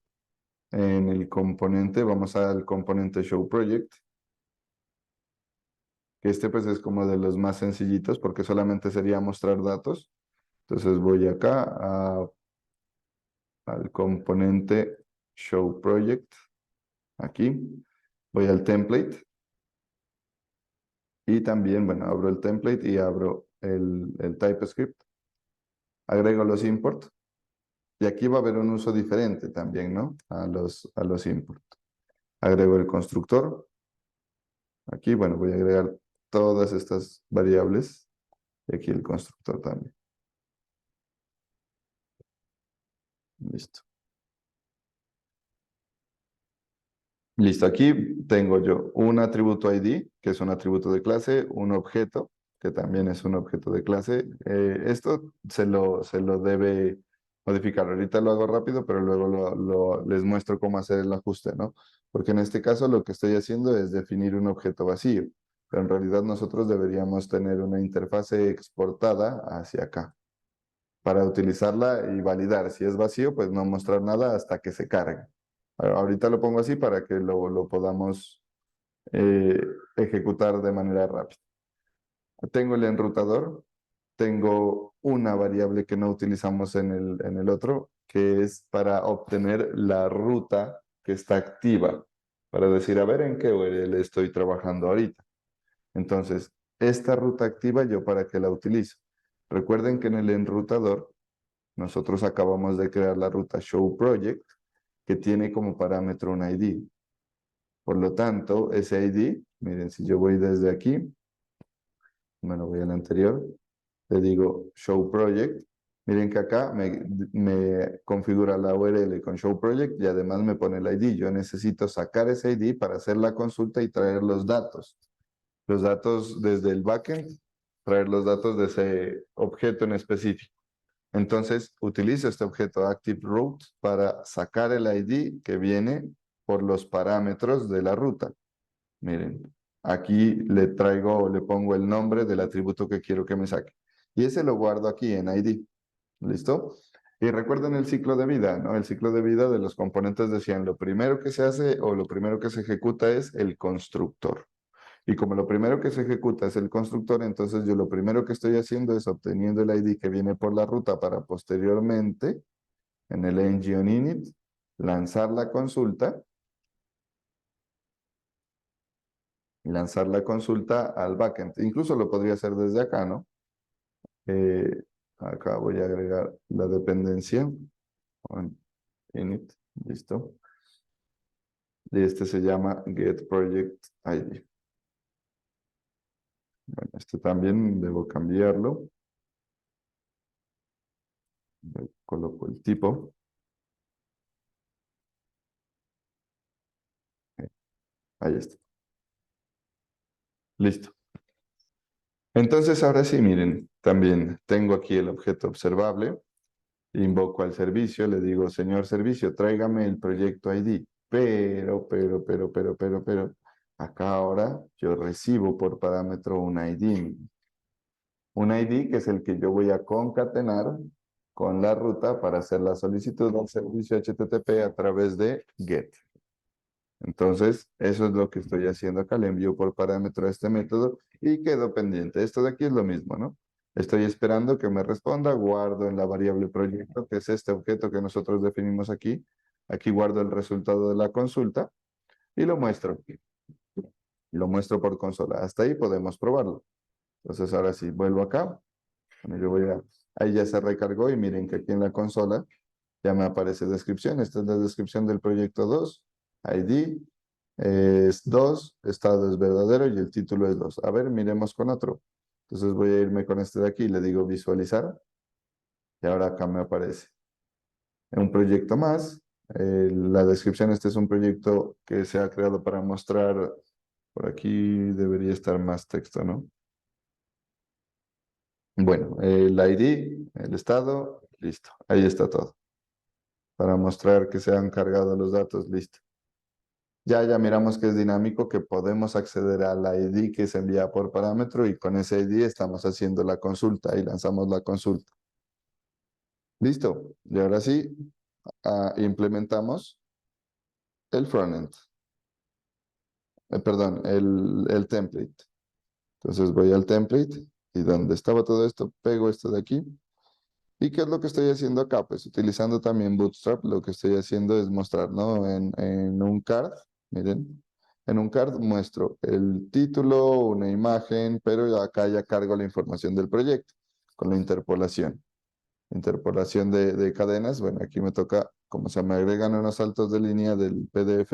En el componente, vamos al componente Show Project. Que este pues es como de los más sencillitos porque solamente sería mostrar datos. Entonces voy acá al componente Show Project. Aquí. Voy al template. Y también, bueno, abro el template y abro el TypeScript. Agrego los import. Y aquí va a haber un uso diferente también, ¿no? A los import. Agrego el constructor. Aquí, bueno, voy a agregar todas estas variables. Y aquí el constructor también. Listo. Listo, aquí tengo yo un atributo ID, que es un atributo de clase, un objeto, que también es un objeto de clase. Esto se lo debe modificar. Ahorita lo hago rápido, pero luego les muestro cómo hacer el ajuste, ¿no? Porque en este caso lo que estoy haciendo es definir un objeto vacío, pero en realidad nosotros deberíamos tener una interfase exportada hacia acá para utilizarla y validar. Si es vacío, pues no mostrar nada hasta que se cargue. Ahorita lo pongo así para que lo podamos eh, ejecutar de manera rápida. Tengo el enrutador, tengo una variable que no utilizamos en el otro, que es para obtener la ruta que está activa, para decir, a ver en qué URL estoy trabajando ahorita. Entonces, esta ruta activa, ¿yo para qué la utilizo? Recuerden que en el enrutador nosotros acabamos de crear la ruta Show Project, que tiene como parámetro un ID. Por lo tanto, ese ID, miren, si yo voy desde aquí, bueno, voy al anterior, le digo Show Project. Miren que acá me configura la URL con Show Project y además me pone el ID. Yo necesito sacar ese ID para hacer la consulta y traer los datos. Los datos desde el backend, traer los datos de ese objeto en específico. Entonces, utilizo este objeto ActiveRoute para sacar el ID que viene por los parámetros de la ruta. Miren, aquí le pongo el nombre del atributo que quiero que me saque. Y ese lo guardo aquí en ID. ¿Listo? Y recuerden el ciclo de vida, ¿no? El ciclo de vida de los componentes decían, lo primero que se hace o lo primero que se ejecuta es el constructor. Y como lo primero que se ejecuta es el constructor, entonces yo lo primero que estoy haciendo es obteniendo el ID que viene por la ruta para posteriormente, en el engine init, lanzar la consulta al backend. Incluso lo podría hacer desde acá, ¿no? Acá voy a agregar la dependencia. Init, listo. Y este se llama getProjectID. Bueno, este también debo cambiarlo. Le coloco el tipo. Ahí está. Listo. Entonces, ahora sí, miren, también tengo aquí el objeto observable. Invoco al servicio, le digo, señor servicio, tráigame el proyecto ID. Pero, acá ahora yo recibo por parámetro un ID. Un ID que es el que yo voy a concatenar con la ruta para hacer la solicitud del servicio HTTP a través de GET. Entonces, eso es lo que estoy haciendo acá. Le envío por parámetro a este método y quedo pendiente. Esto de aquí es lo mismo, ¿no? Estoy esperando que me responda, guardo en la variable proyecto, que es este objeto que nosotros definimos aquí. Aquí guardo el resultado de la consulta y lo muestro. Lo muestro por consola. Hasta ahí podemos probarlo. Entonces, ahora sí, vuelvo acá. Bueno, ahí ya se recargó y miren que aquí en la consola ya me aparece descripción. Esta es la descripción del proyecto 2. ID es 2, estado es verdadero y el título es 2. A ver, miremos con otro. Entonces voy a irme con este de aquí, le digo visualizar y ahora acá me aparece un proyecto más. La descripción, este es un proyecto que se ha creado para mostrar, por aquí debería estar más texto, ¿no? Bueno, el ID, el estado, listo, ahí está todo. Para mostrar que se han cargado los datos, listo. Ya miramos que es dinámico, que podemos acceder al ID que se envía por parámetro y con ese ID estamos haciendo la consulta y lanzamos la consulta. Listo. Y ahora sí, implementamos el frontend. Perdón, el template. Entonces voy al template y donde estaba todo esto, pego esto de aquí. ¿Y qué es lo que estoy haciendo acá? Pues utilizando también Bootstrap, lo que estoy haciendo es mostrar, ¿no? En un card, miren, En un card muestro el título, una imagen, pero acá ya cargo la información del proyecto con la interpolación. Interpolación de cadenas. Bueno, aquí me toca, como se me agregan unos saltos de línea del PDF,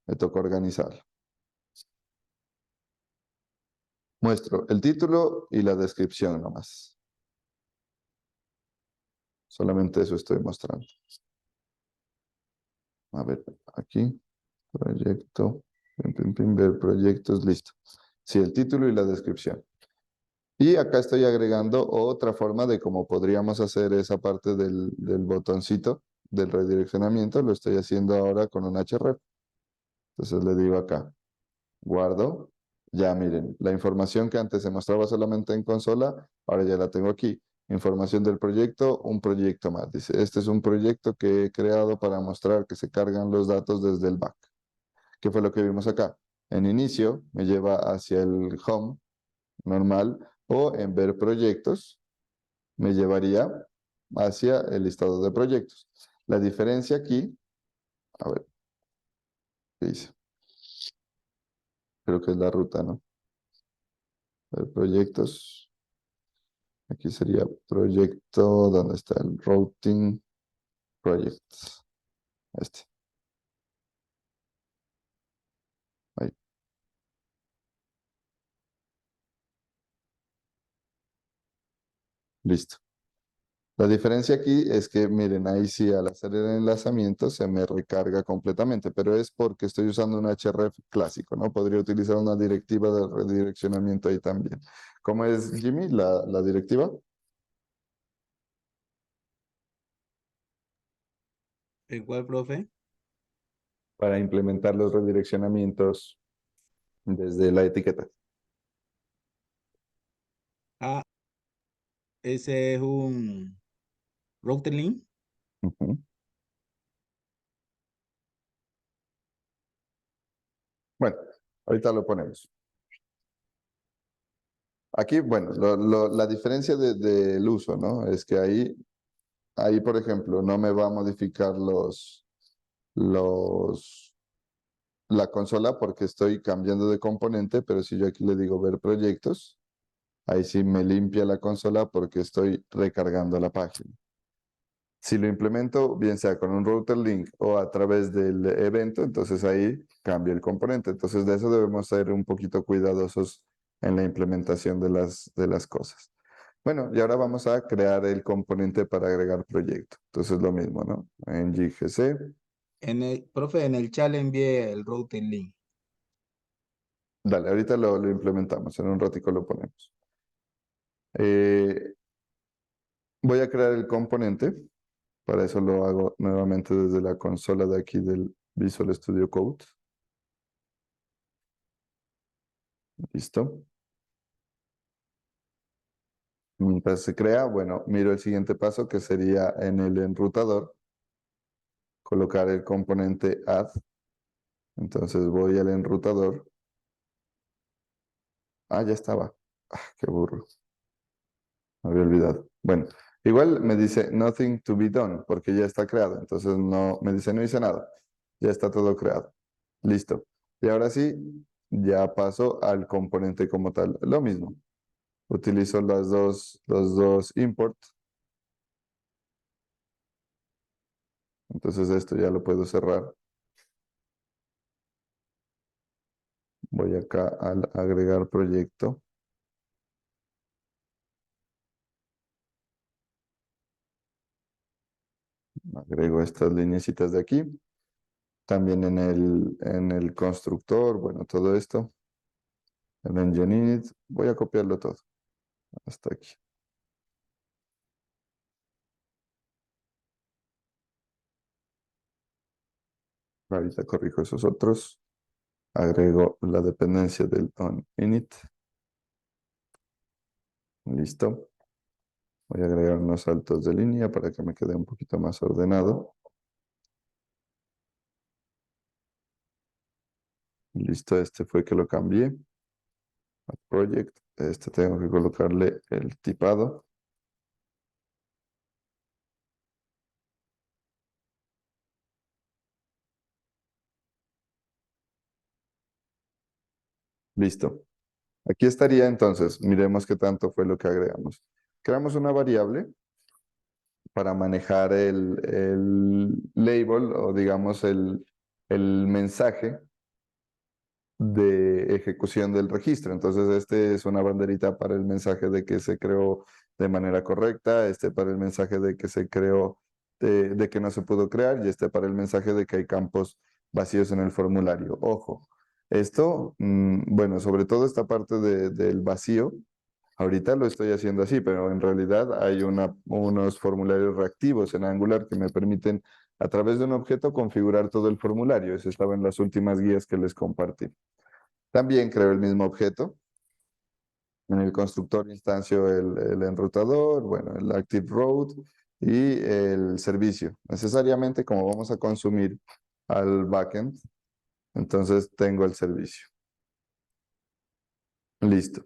me toca organizarlo. Muestro el título y la descripción nomás. Solamente eso estoy mostrando. A ver, aquí, proyecto, ver proyectos, listo. Sí, el título y la descripción. Y acá estoy agregando otra forma de cómo podríamos hacer esa parte del botoncito del redireccionamiento. Lo estoy haciendo ahora con un href. Entonces le digo acá, guardo. Ya miren, la información que antes se mostraba solamente en consola, ahora ya la tengo aquí. Información del proyecto, un proyecto más. Dice, este es un proyecto que he creado para mostrar que se cargan los datos desde el back. ¿Qué fue lo que vimos acá? En inicio me lleva hacia el home normal o en ver proyectos me llevaría hacia el listado de proyectos. La diferencia aquí, a ver, ¿qué dice? Creo que es la ruta, ¿no? Ver proyectos. Aquí sería proyecto, ¿dónde está el routing projects? Este. Ahí. Listo. La diferencia aquí es que, miren, ahí sí, al hacer el enlazamiento se me recarga completamente, pero es porque estoy usando un href clásico, ¿no? Podría utilizar una directiva de redireccionamiento ahí también. ¿Cómo es, Jimmy, la directiva?
¿El cuál, profe?
Para implementar los redireccionamientos desde la etiqueta.
Ah, ese es un router link.
Ujú. Bueno, ahorita lo ponemos. Aquí, bueno, la diferencia del uso, ¿no? Es que ahí, por ejemplo, no me va a modificar los, la consola porque estoy cambiando de componente, pero si yo aquí le digo ver proyectos, ahí sí me limpia la consola porque estoy recargando la página. Si lo implemento, bien sea con un router link o a través del evento, entonces ahí cambia el componente. Entonces de eso debemos ser un poquito cuidadosos en la implementación de las cosas. Bueno, y ahora vamos a crear el componente para agregar proyecto. Entonces lo mismo, ¿no? En GGC.
Profe, en el chat le envié el router link.
Dale, ahorita lo implementamos. En un ratico lo ponemos. Voy a crear el componente. Para eso lo hago nuevamente desde la consola de aquí del Visual Studio Code. Listo. Mientras se crea, bueno, miro el siguiente paso que sería en el enrutador, colocar el componente add. Entonces voy al enrutador. Ah, ya estaba. Ah, qué burro. Me había olvidado. Bueno, igual me dice nothing to be done porque ya está creado. Entonces no, me dice no hice nada. Ya está todo creado. Listo. Y ahora sí, ya paso al componente como tal. Lo mismo. Utilizo los dos import. Entonces esto ya lo puedo cerrar. Voy acá al agregar proyecto. Agrego estas lineecitas de aquí. También en el constructor, bueno, todo esto. El engine init. Voy a copiarlo todo. Hasta aquí. Ahorita corrijo esos otros. Agrego la dependencia del onInit. Listo. Voy a agregar unos saltos de línea para que me quede un poquito más ordenado. Listo, este fue que lo cambié. Add Project. Este tengo que colocarle el tipado. Listo. Aquí estaría entonces, miremos qué tanto fue lo que agregamos. Creamos una variable para manejar el label o digamos el mensaje de ejecución del registro. Entonces, este es una banderita para el mensaje de que se creó de manera correcta, este para el mensaje de que se creó, de que no se pudo crear, y este para el mensaje de que hay campos vacíos en el formulario. Ojo, esto, bueno, sobre todo esta parte del vacío, ahorita lo estoy haciendo así, pero en realidad hay unos formularios reactivos en Angular que me permiten a través de un objeto configurar todo el formulario. Eso estaba en las últimas guías que les compartí. También creo el mismo objeto. En el constructor instancio el enrutador, bueno, el active route y el servicio. Necesariamente como vamos a consumir al backend, entonces tengo el servicio. Listo.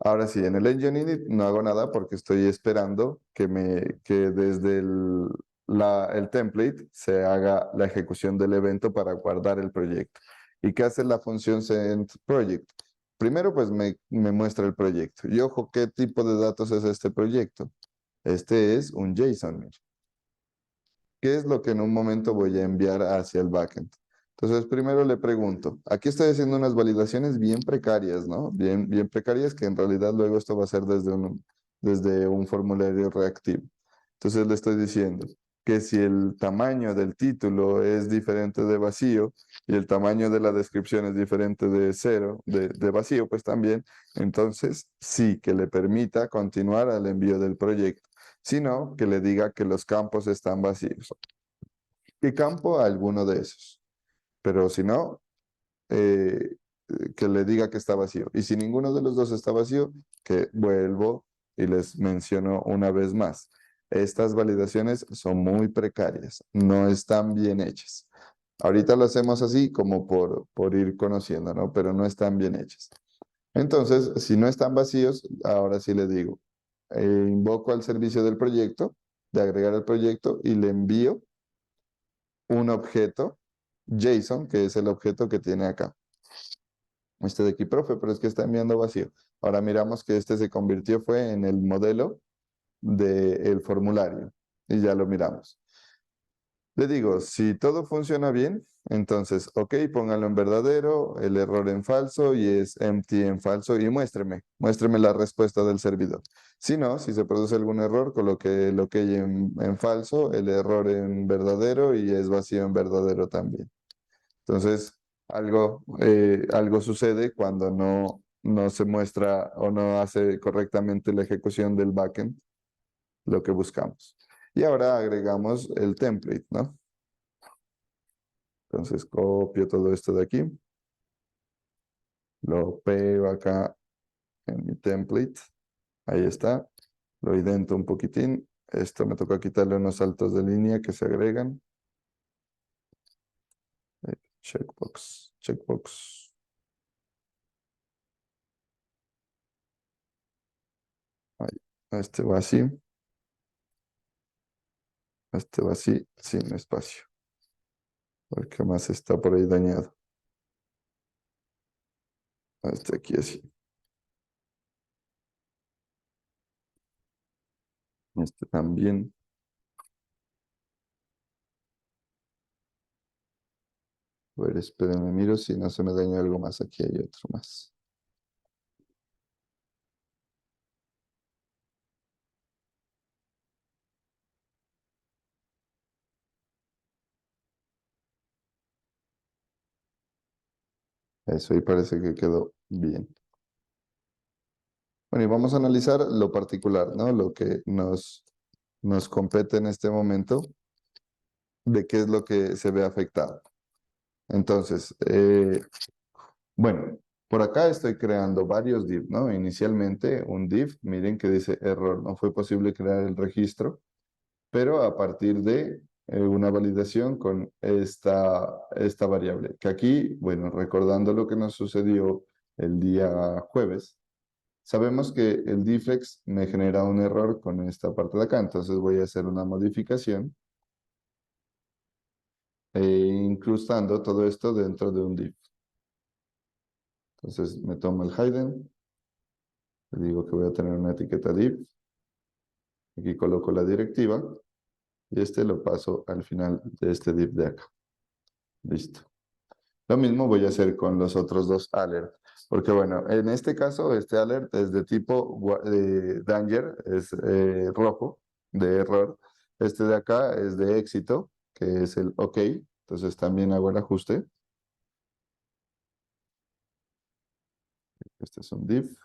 Ahora sí, en el engine init no hago nada porque estoy esperando que desde el template se haga la ejecución del evento para guardar el proyecto. ¿Y qué hace la función sendProject? Primero, pues me muestra el proyecto. Y ojo, ¿qué tipo de datos es este proyecto? Este es un JSON. Mire. ¿Qué es lo que en un momento voy a enviar hacia el backend? Entonces, primero le pregunto, aquí estoy haciendo unas validaciones bien precarias, ¿no? Bien precarias que en realidad luego esto va a ser desde un formulario reactivo. Entonces le estoy diciendo que si el tamaño del título es diferente de vacío y el tamaño de la descripción es diferente de cero, de vacío, pues también, entonces sí que le permita continuar al envío del proyecto, sino que le diga que los campos están vacíos. ¿Qué campo? Alguno de esos. Pero si no, eh, que le diga que está vacío. Y si ninguno de los dos está vacío, que vuelvo y les menciono una vez más. Estas validaciones son muy precarias, no están bien hechas. Ahorita lo hacemos así como por ir conociendo, ¿no? Pero no están bien hechas. Entonces, si no están vacíos, ahora sí le digo, invoco al servicio del proyecto, de agregar el proyecto y le envío un objeto JSON, que es el objeto que tiene acá. Este de aquí, profe, pero es que está enviando vacío. Ahora miramos que este se convirtió fue en el modelo del formulario y ya lo miramos. Le digo, si todo funciona bien, entonces, ok, póngalo en verdadero, el error en falso y es empty en falso y muéstreme la respuesta del servidor. Si no, si se produce algún error, coloque el ok en falso, el error en verdadero y es vacío en verdadero también. Entonces, algo sucede cuando no se muestra o no hace correctamente la ejecución del backend, lo que buscamos. Y ahora agregamos el template, ¿no? Entonces copio todo esto de aquí, lo pego acá en mi template, ahí está, lo idento un poquitín, esto me toca quitarle unos saltos de línea que se agregan, checkbox, checkbox, ahí. Este va así, este va así, sin espacio, porque más está por ahí dañado, este aquí así, este también. A ver, espérenme, miro si no se me dañó algo más. Aquí hay otro más. Eso ahí parece que quedó bien. Bueno, y vamos a analizar lo particular, ¿no? Lo que nos compete en este momento, de qué es lo que se ve afectado. Entonces, bueno, por acá estoy creando varios div, ¿no? Inicialmente un div, miren que dice error, no fue posible crear el registro, pero a partir de una validación con esta variable. Que aquí, bueno, recordando lo que nos sucedió el día jueves, sabemos que el deflex me genera un error con esta parte de acá, entonces voy a hacer una modificación incrustando todo esto dentro de un div. Entonces me tomo el hidden, le digo que voy a tener una etiqueta div, aquí coloco la directiva y este lo paso al final de este div de acá. Listo. Lo mismo voy a hacer con los otros dos alert, porque bueno, en este caso este alert es de tipo danger, es rojo, de error. Este de acá es de éxito, que es el OK. Entonces también hago el ajuste. Este es un div.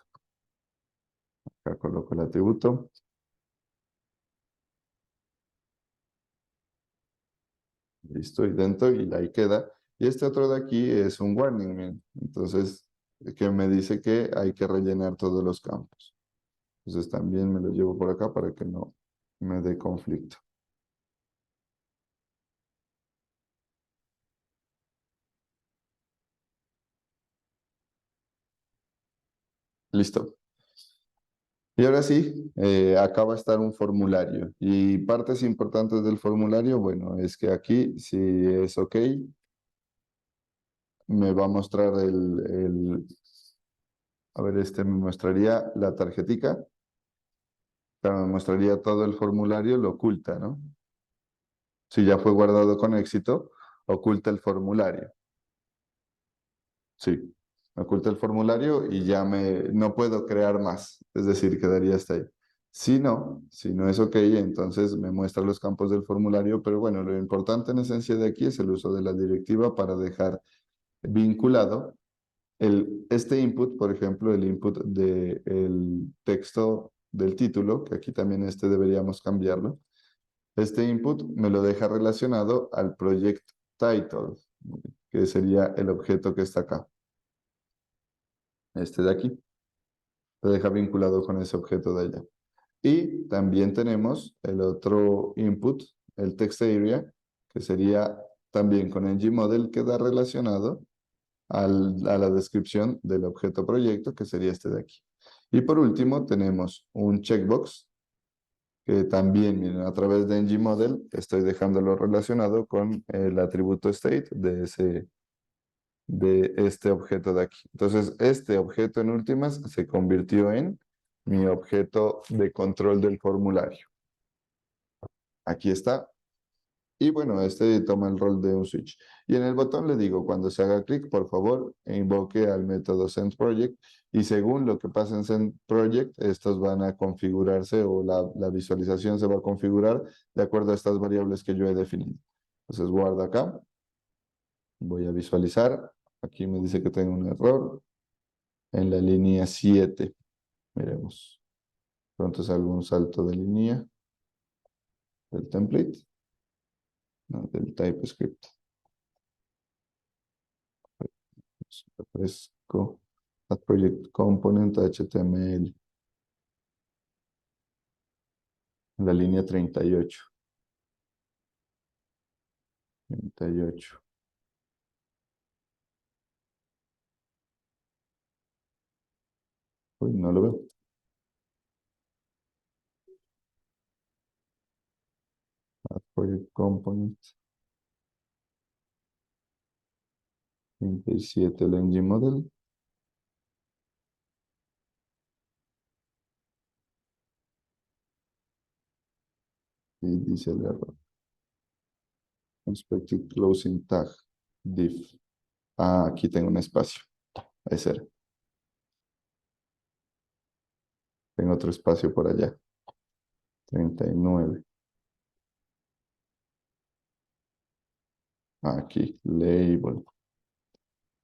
Acá coloco el atributo. Listo, y dentro, y ahí queda. Y este otro de aquí es un warning, miren. Entonces, que me dice que hay que rellenar todos los campos. Entonces también me lo llevo por acá para que no me dé conflicto. Listo. Y ahora sí, acá va a estar un formulario. Y partes importantes del formulario, bueno, es que aquí, si es OK, me va a mostrar a ver, este me mostraría la tarjetica. Claro, me mostraría todo el formulario, lo oculta, ¿no? Si ya fue guardado con éxito, oculta el formulario. Sí, oculta el formulario y ya no puedo crear más, es decir, quedaría hasta ahí. Si no es OK, entonces me muestra los campos del formulario, pero bueno, lo importante en esencia de aquí es el uso de la directiva para dejar vinculado este input, por ejemplo, el input del texto del título, que aquí también deberíamos cambiarlo. Este input me lo deja relacionado al project title, que sería el objeto que está acá. Este de aquí. Lo deja vinculado con ese objeto de allá. Y también tenemos el otro input, el text area, que sería también con ngModel, que da relacionado a la descripción del objeto proyecto, que sería este de aquí. Y por último tenemos un checkbox, que también, miren, a través de ngModel estoy dejándolo relacionado con el atributo state de este objeto de aquí. Entonces, este objeto en últimas se convirtió en mi objeto de control del formulario. Aquí está. Y bueno, este toma el rol de un switch. Y en el botón le digo, cuando se haga clic, por favor, invoque al método sendProject. Y según lo que pasa en sendProject, estos van a configurarse o la visualización se va a configurar de acuerdo a estas variables que yo he definido. Entonces guardo acá. Voy a visualizar. Aquí me dice que tengo un error en la línea 7. Miremos. Pronto es algún salto de línea del template. No, del TypeScript. Refresco. Add project component HTML. En la línea 38. 38. Uy, no lo veo. Add project component. 37 el ngModel. Y dice el error. Expected closing tag. Div. Ah, aquí tengo un espacio. Ese era. Tengo otro espacio por allá. 39. Aquí, label.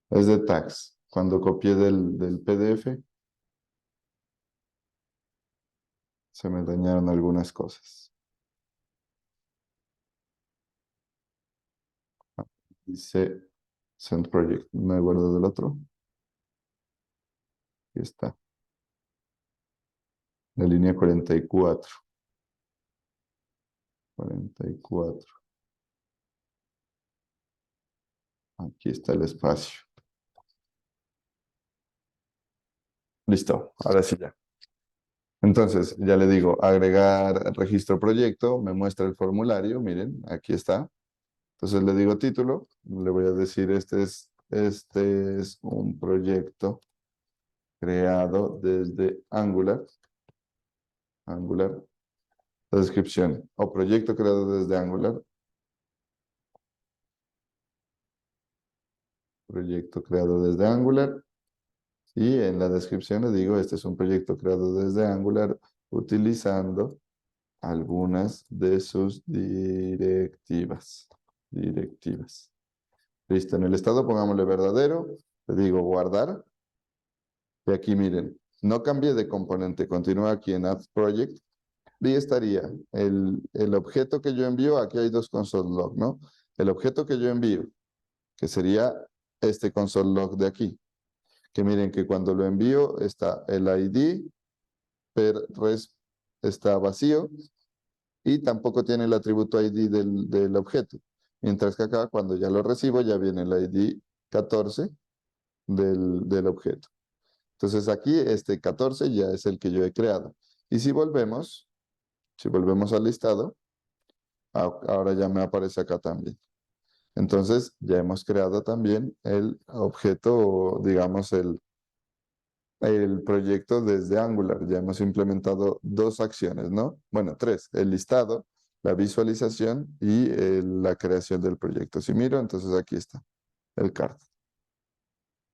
Es de tags. Cuando copié del PDF, se me dañaron algunas cosas. Dice Send Project. No he guardado el otro. Aquí está. La línea 44. 44. Aquí está el espacio. Listo. Ahora sí ya. Entonces, ya le digo, agregar registro proyecto, me muestra el formulario, miren, aquí está. Entonces le digo título, le voy a decir este es este es un proyecto creado desde Angular. Angular. La descripción. O proyecto creado desde Angular. Proyecto creado desde Angular. Y en la descripción le digo, este es un proyecto creado desde Angular utilizando algunas de sus directivas. Directivas. Listo, en el estado pongámosle verdadero. Le digo guardar. Y aquí miren, no cambie de componente. Continúa aquí en Add Project. Y estaría el objeto que yo envío. Aquí hay dos console log, ¿no? El objeto que yo envío, que sería este console log de aquí. Que miren que cuando lo envío está el ID, per res está vacío y tampoco tiene el atributo ID del objeto. Mientras que acá cuando ya lo recibo ya viene el ID 14 del objeto. Entonces aquí este 14 ya es el que yo he creado. Y si volvemos al listado, ahora ya me aparece acá también. Entonces ya hemos creado también el objeto, digamos el proyecto desde Angular. Ya hemos implementado dos acciones, ¿no? Bueno, tres. El listado, la visualización y la creación del proyecto. Si miro, entonces aquí está el card.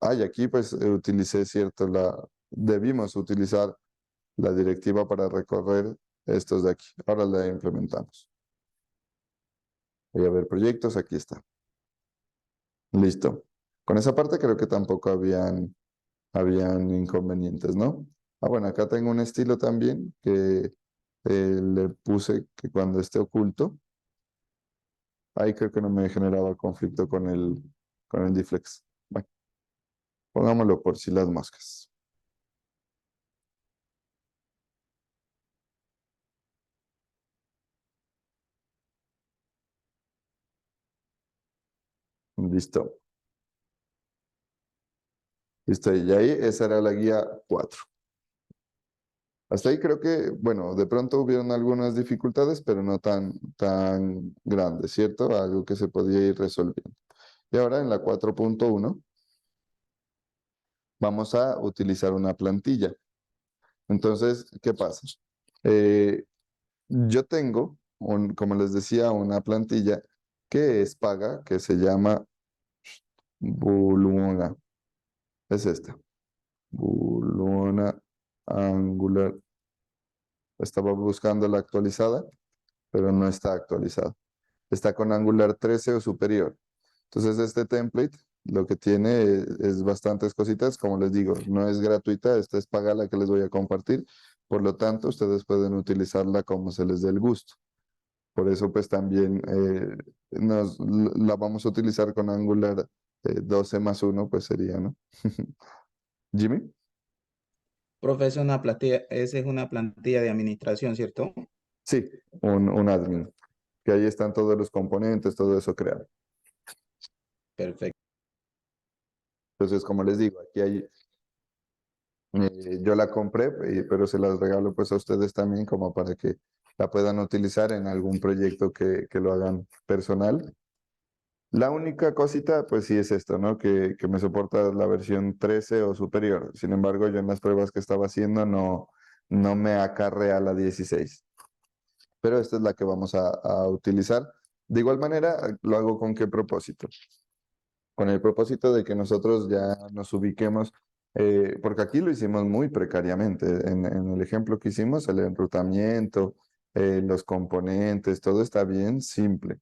Y aquí pues utilicé, cierto, debimos utilizar la directiva para recorrer estos de aquí. Ahora la implementamos. Voy a ver proyectos, aquí está. Listo. Con esa parte creo que tampoco habían inconvenientes, ¿no? Bueno, acá tengo un estilo también que le puse que cuando esté oculto, ahí creo que no me generaba conflicto con el Dflex. Bueno, pongámoslo por si las moscas. Listo. Listo, y ahí esa era la guía 4. Hasta ahí creo que, bueno, de pronto hubieron algunas dificultades, pero no tan grandes, ¿cierto? Algo que se podía ir resolviendo. Y ahora en la 4.1 vamos a utilizar una plantilla. Entonces, ¿qué pasa? Yo tengo, como les decía, una plantilla que es paga, que se llama Buluna. Es esta. Buluna Angular. Estaba buscando la actualizada, pero no está actualizada. Está con Angular 13 o superior. Entonces, este template lo que tiene es bastantes cositas. Como les digo, no es gratuita, esta es paga la que les voy a compartir. Por lo tanto, ustedes pueden utilizarla como se les dé el gusto. Por eso, pues también la vamos a utilizar con Angular 12 más 1, pues sería, ¿no? Jimmy.
Profe, esa es una plantilla de administración, ¿cierto?
Sí, un admin. Que ahí están todos los componentes, todo eso creado.
Perfecto.
Entonces, como les digo, aquí hay, yo la compré, pero se las regalo pues a ustedes también como para que la puedan utilizar en algún proyecto que lo hagan personal. La única cosita, pues sí es esto, ¿no? Que me soporta la versión 13 o superior. Sin embargo, yo en las pruebas que estaba haciendo no me acarrea la 16. Pero esta es la que vamos a utilizar. De igual manera, ¿lo hago con qué propósito? Con el propósito de que nosotros ya nos ubiquemos, porque aquí lo hicimos muy precariamente. En el ejemplo que hicimos, el enrutamiento, los componentes, todo está bien simple.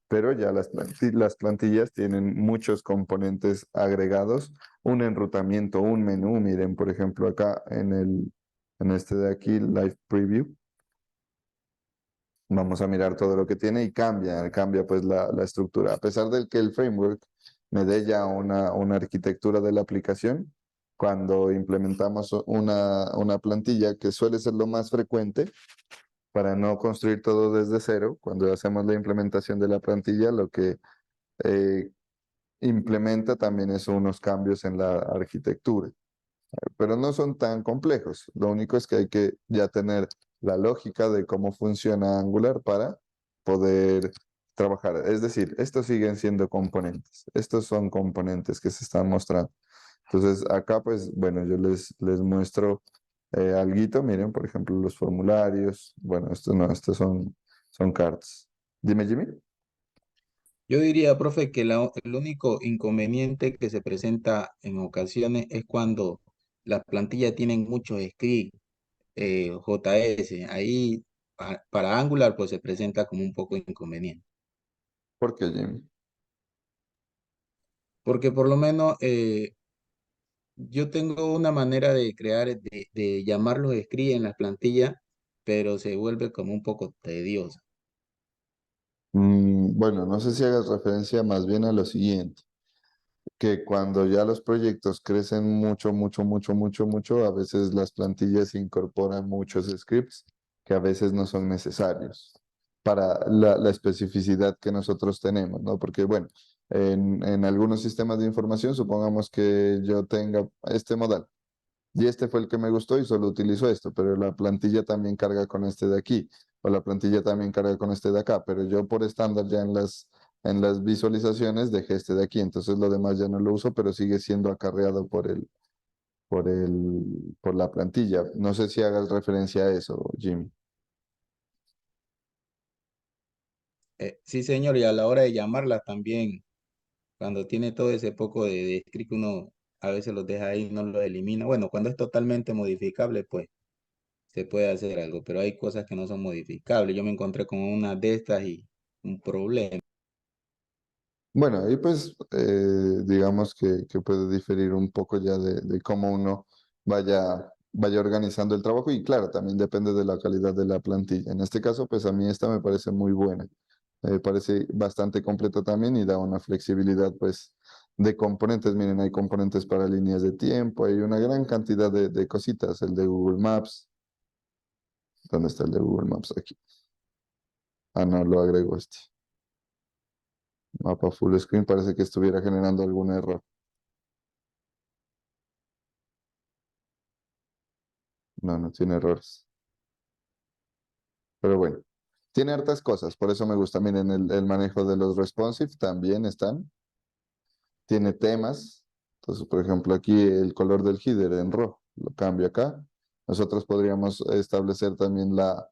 Pero ya las plantillas tienen muchos componentes agregados, un enrutamiento, un menú. Miren, por ejemplo, acá en este de aquí, Live Preview. Vamos a mirar todo lo que tiene y cambia pues la estructura. A pesar de que el framework me dé ya una arquitectura de la aplicación, cuando implementamos una plantilla, que suele ser lo más frecuente, para no construir todo desde cero, cuando hacemos la implementación de la plantilla, lo que eh, implementa también es unos cambios en la arquitectura, pero no son tan complejos. Lo único es que hay que ya tener la lógica de cómo funciona Angular para poder trabajar. Es decir, estos siguen siendo componentes. Estos son componentes que se están mostrando. Entonces, acá, pues, bueno, yo les muestro alguito. Miren, por ejemplo, los formularios. Bueno, estos no, estos son cartas. Dime, Jimmy.
Yo diría, profe, que el único inconveniente que se presenta en ocasiones es cuando las plantillas tienen muchos scripts, JS. Ahí, para Angular, pues se presenta como un poco inconveniente.
¿Por qué, Jimmy?
Porque por lo menos yo tengo una manera de crear, de llamar los scripts en las plantillas, pero se vuelve como un poco tedioso.
Bueno, no sé si hagas referencia más bien a lo siguiente, que cuando ya los proyectos crecen mucho, mucho, mucho, mucho, mucho, a veces las plantillas incorporan muchos scripts que a veces no son necesarios para la especificidad que nosotros tenemos, ¿no? Porque, bueno, en algunos sistemas de información, supongamos que yo tenga este modal. Y este fue el que me gustó y solo utilizo esto, pero la plantilla también carga con este de aquí, o la plantilla también carga con este de acá, pero yo por estándar ya en las visualizaciones dejé este de aquí, entonces lo demás ya no lo uso, pero sigue siendo acarreado por la plantilla. No sé si hagas referencia a eso, Jimmy.
Sí, señor, y a la hora de llamarlas también, cuando tiene todo ese poco de script, uno a veces los deja ahí, no los elimina. Bueno, cuando es totalmente modificable, pues se puede hacer algo, pero hay cosas que no son modificables. Yo me encontré con una de estas y un problema.
Bueno, ahí pues digamos que puede diferir un poco ya de cómo uno vaya organizando el trabajo y claro, también depende de la calidad de la plantilla. En este caso, pues a mí esta me parece muy buena. Me parece bastante completa también y da una flexibilidad pues de componentes. Miren, hay componentes para líneas de tiempo, hay una gran cantidad de cositas. El de Google Maps. ¿Dónde está el de Google Maps? Aquí. Ah, no, lo agrego este. Mapa full screen parece que estuviera generando algún error. No, no tiene errores. Pero bueno, tiene hartas cosas, por eso me gusta. Miren, el manejo de los responsive también están. Tiene temas. Entonces, por ejemplo, aquí el color del header en rojo. Lo cambio acá. Nosotros podríamos establecer también la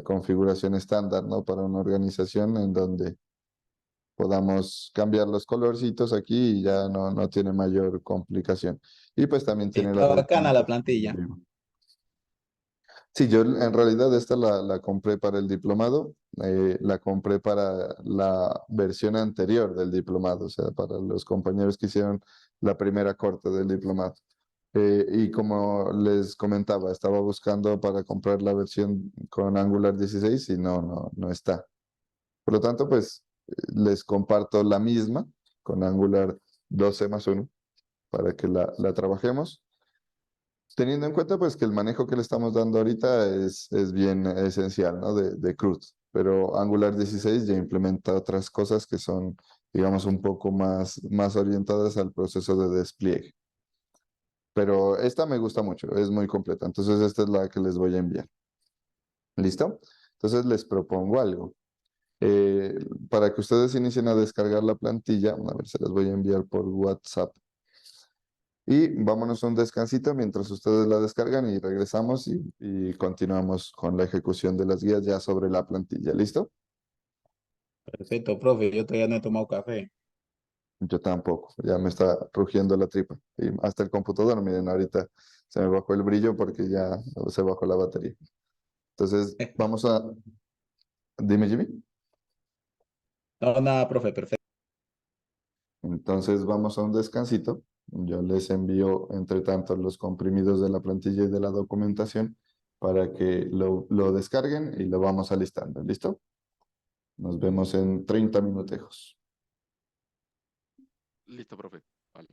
configuración estándar, ¿no? Para una organización en donde podamos cambiar los colorcitos aquí y ya no tiene mayor complicación. Y pues también tiene la
Está bacana la
documentación.
plantilla.
Sí, yo en realidad esta la compré para el diplomado, la compré para la versión anterior del diplomado, o sea, para los compañeros que hicieron la primera corte del diplomado. Y como les comentaba, estaba buscando para comprar la versión con Angular 16 y no está. Por lo tanto, pues les comparto la misma con Angular 12+1 para que la trabajemos. Teniendo en cuenta pues que el manejo que le estamos dando ahorita es bien esencial, ¿no? De CRUD, pero Angular 16 ya implementa otras cosas que son, digamos, un poco más orientadas al proceso de despliegue. Pero esta me gusta mucho, es muy completa, entonces esta es la que les voy a enviar. ¿Listo? Entonces les propongo algo. Eh, para que ustedes inicien a descargar la plantilla, a ver, se las voy a enviar por WhatsApp. Y vámonos a un descansito mientras ustedes la descargan y regresamos y continuamos con la ejecución de las guías ya sobre la plantilla. ¿Listo?
Perfecto, profe. Yo todavía no he tomado café.
Yo tampoco, ya me está rugiendo la tripa. Y hasta el computador, miren, ahorita se me bajó el brillo porque ya se bajó la batería. Entonces, vamos a... Dime, Jimmy.
No, nada, profe, perfecto.
Entonces, vamos a un descansito. Yo les envío, entre tanto, los comprimidos de la plantilla y de la documentación para que lo descarguen y lo vamos alistando. ¿Listo? Nos vemos en 30 minutejos.
Listo, profe. Vale.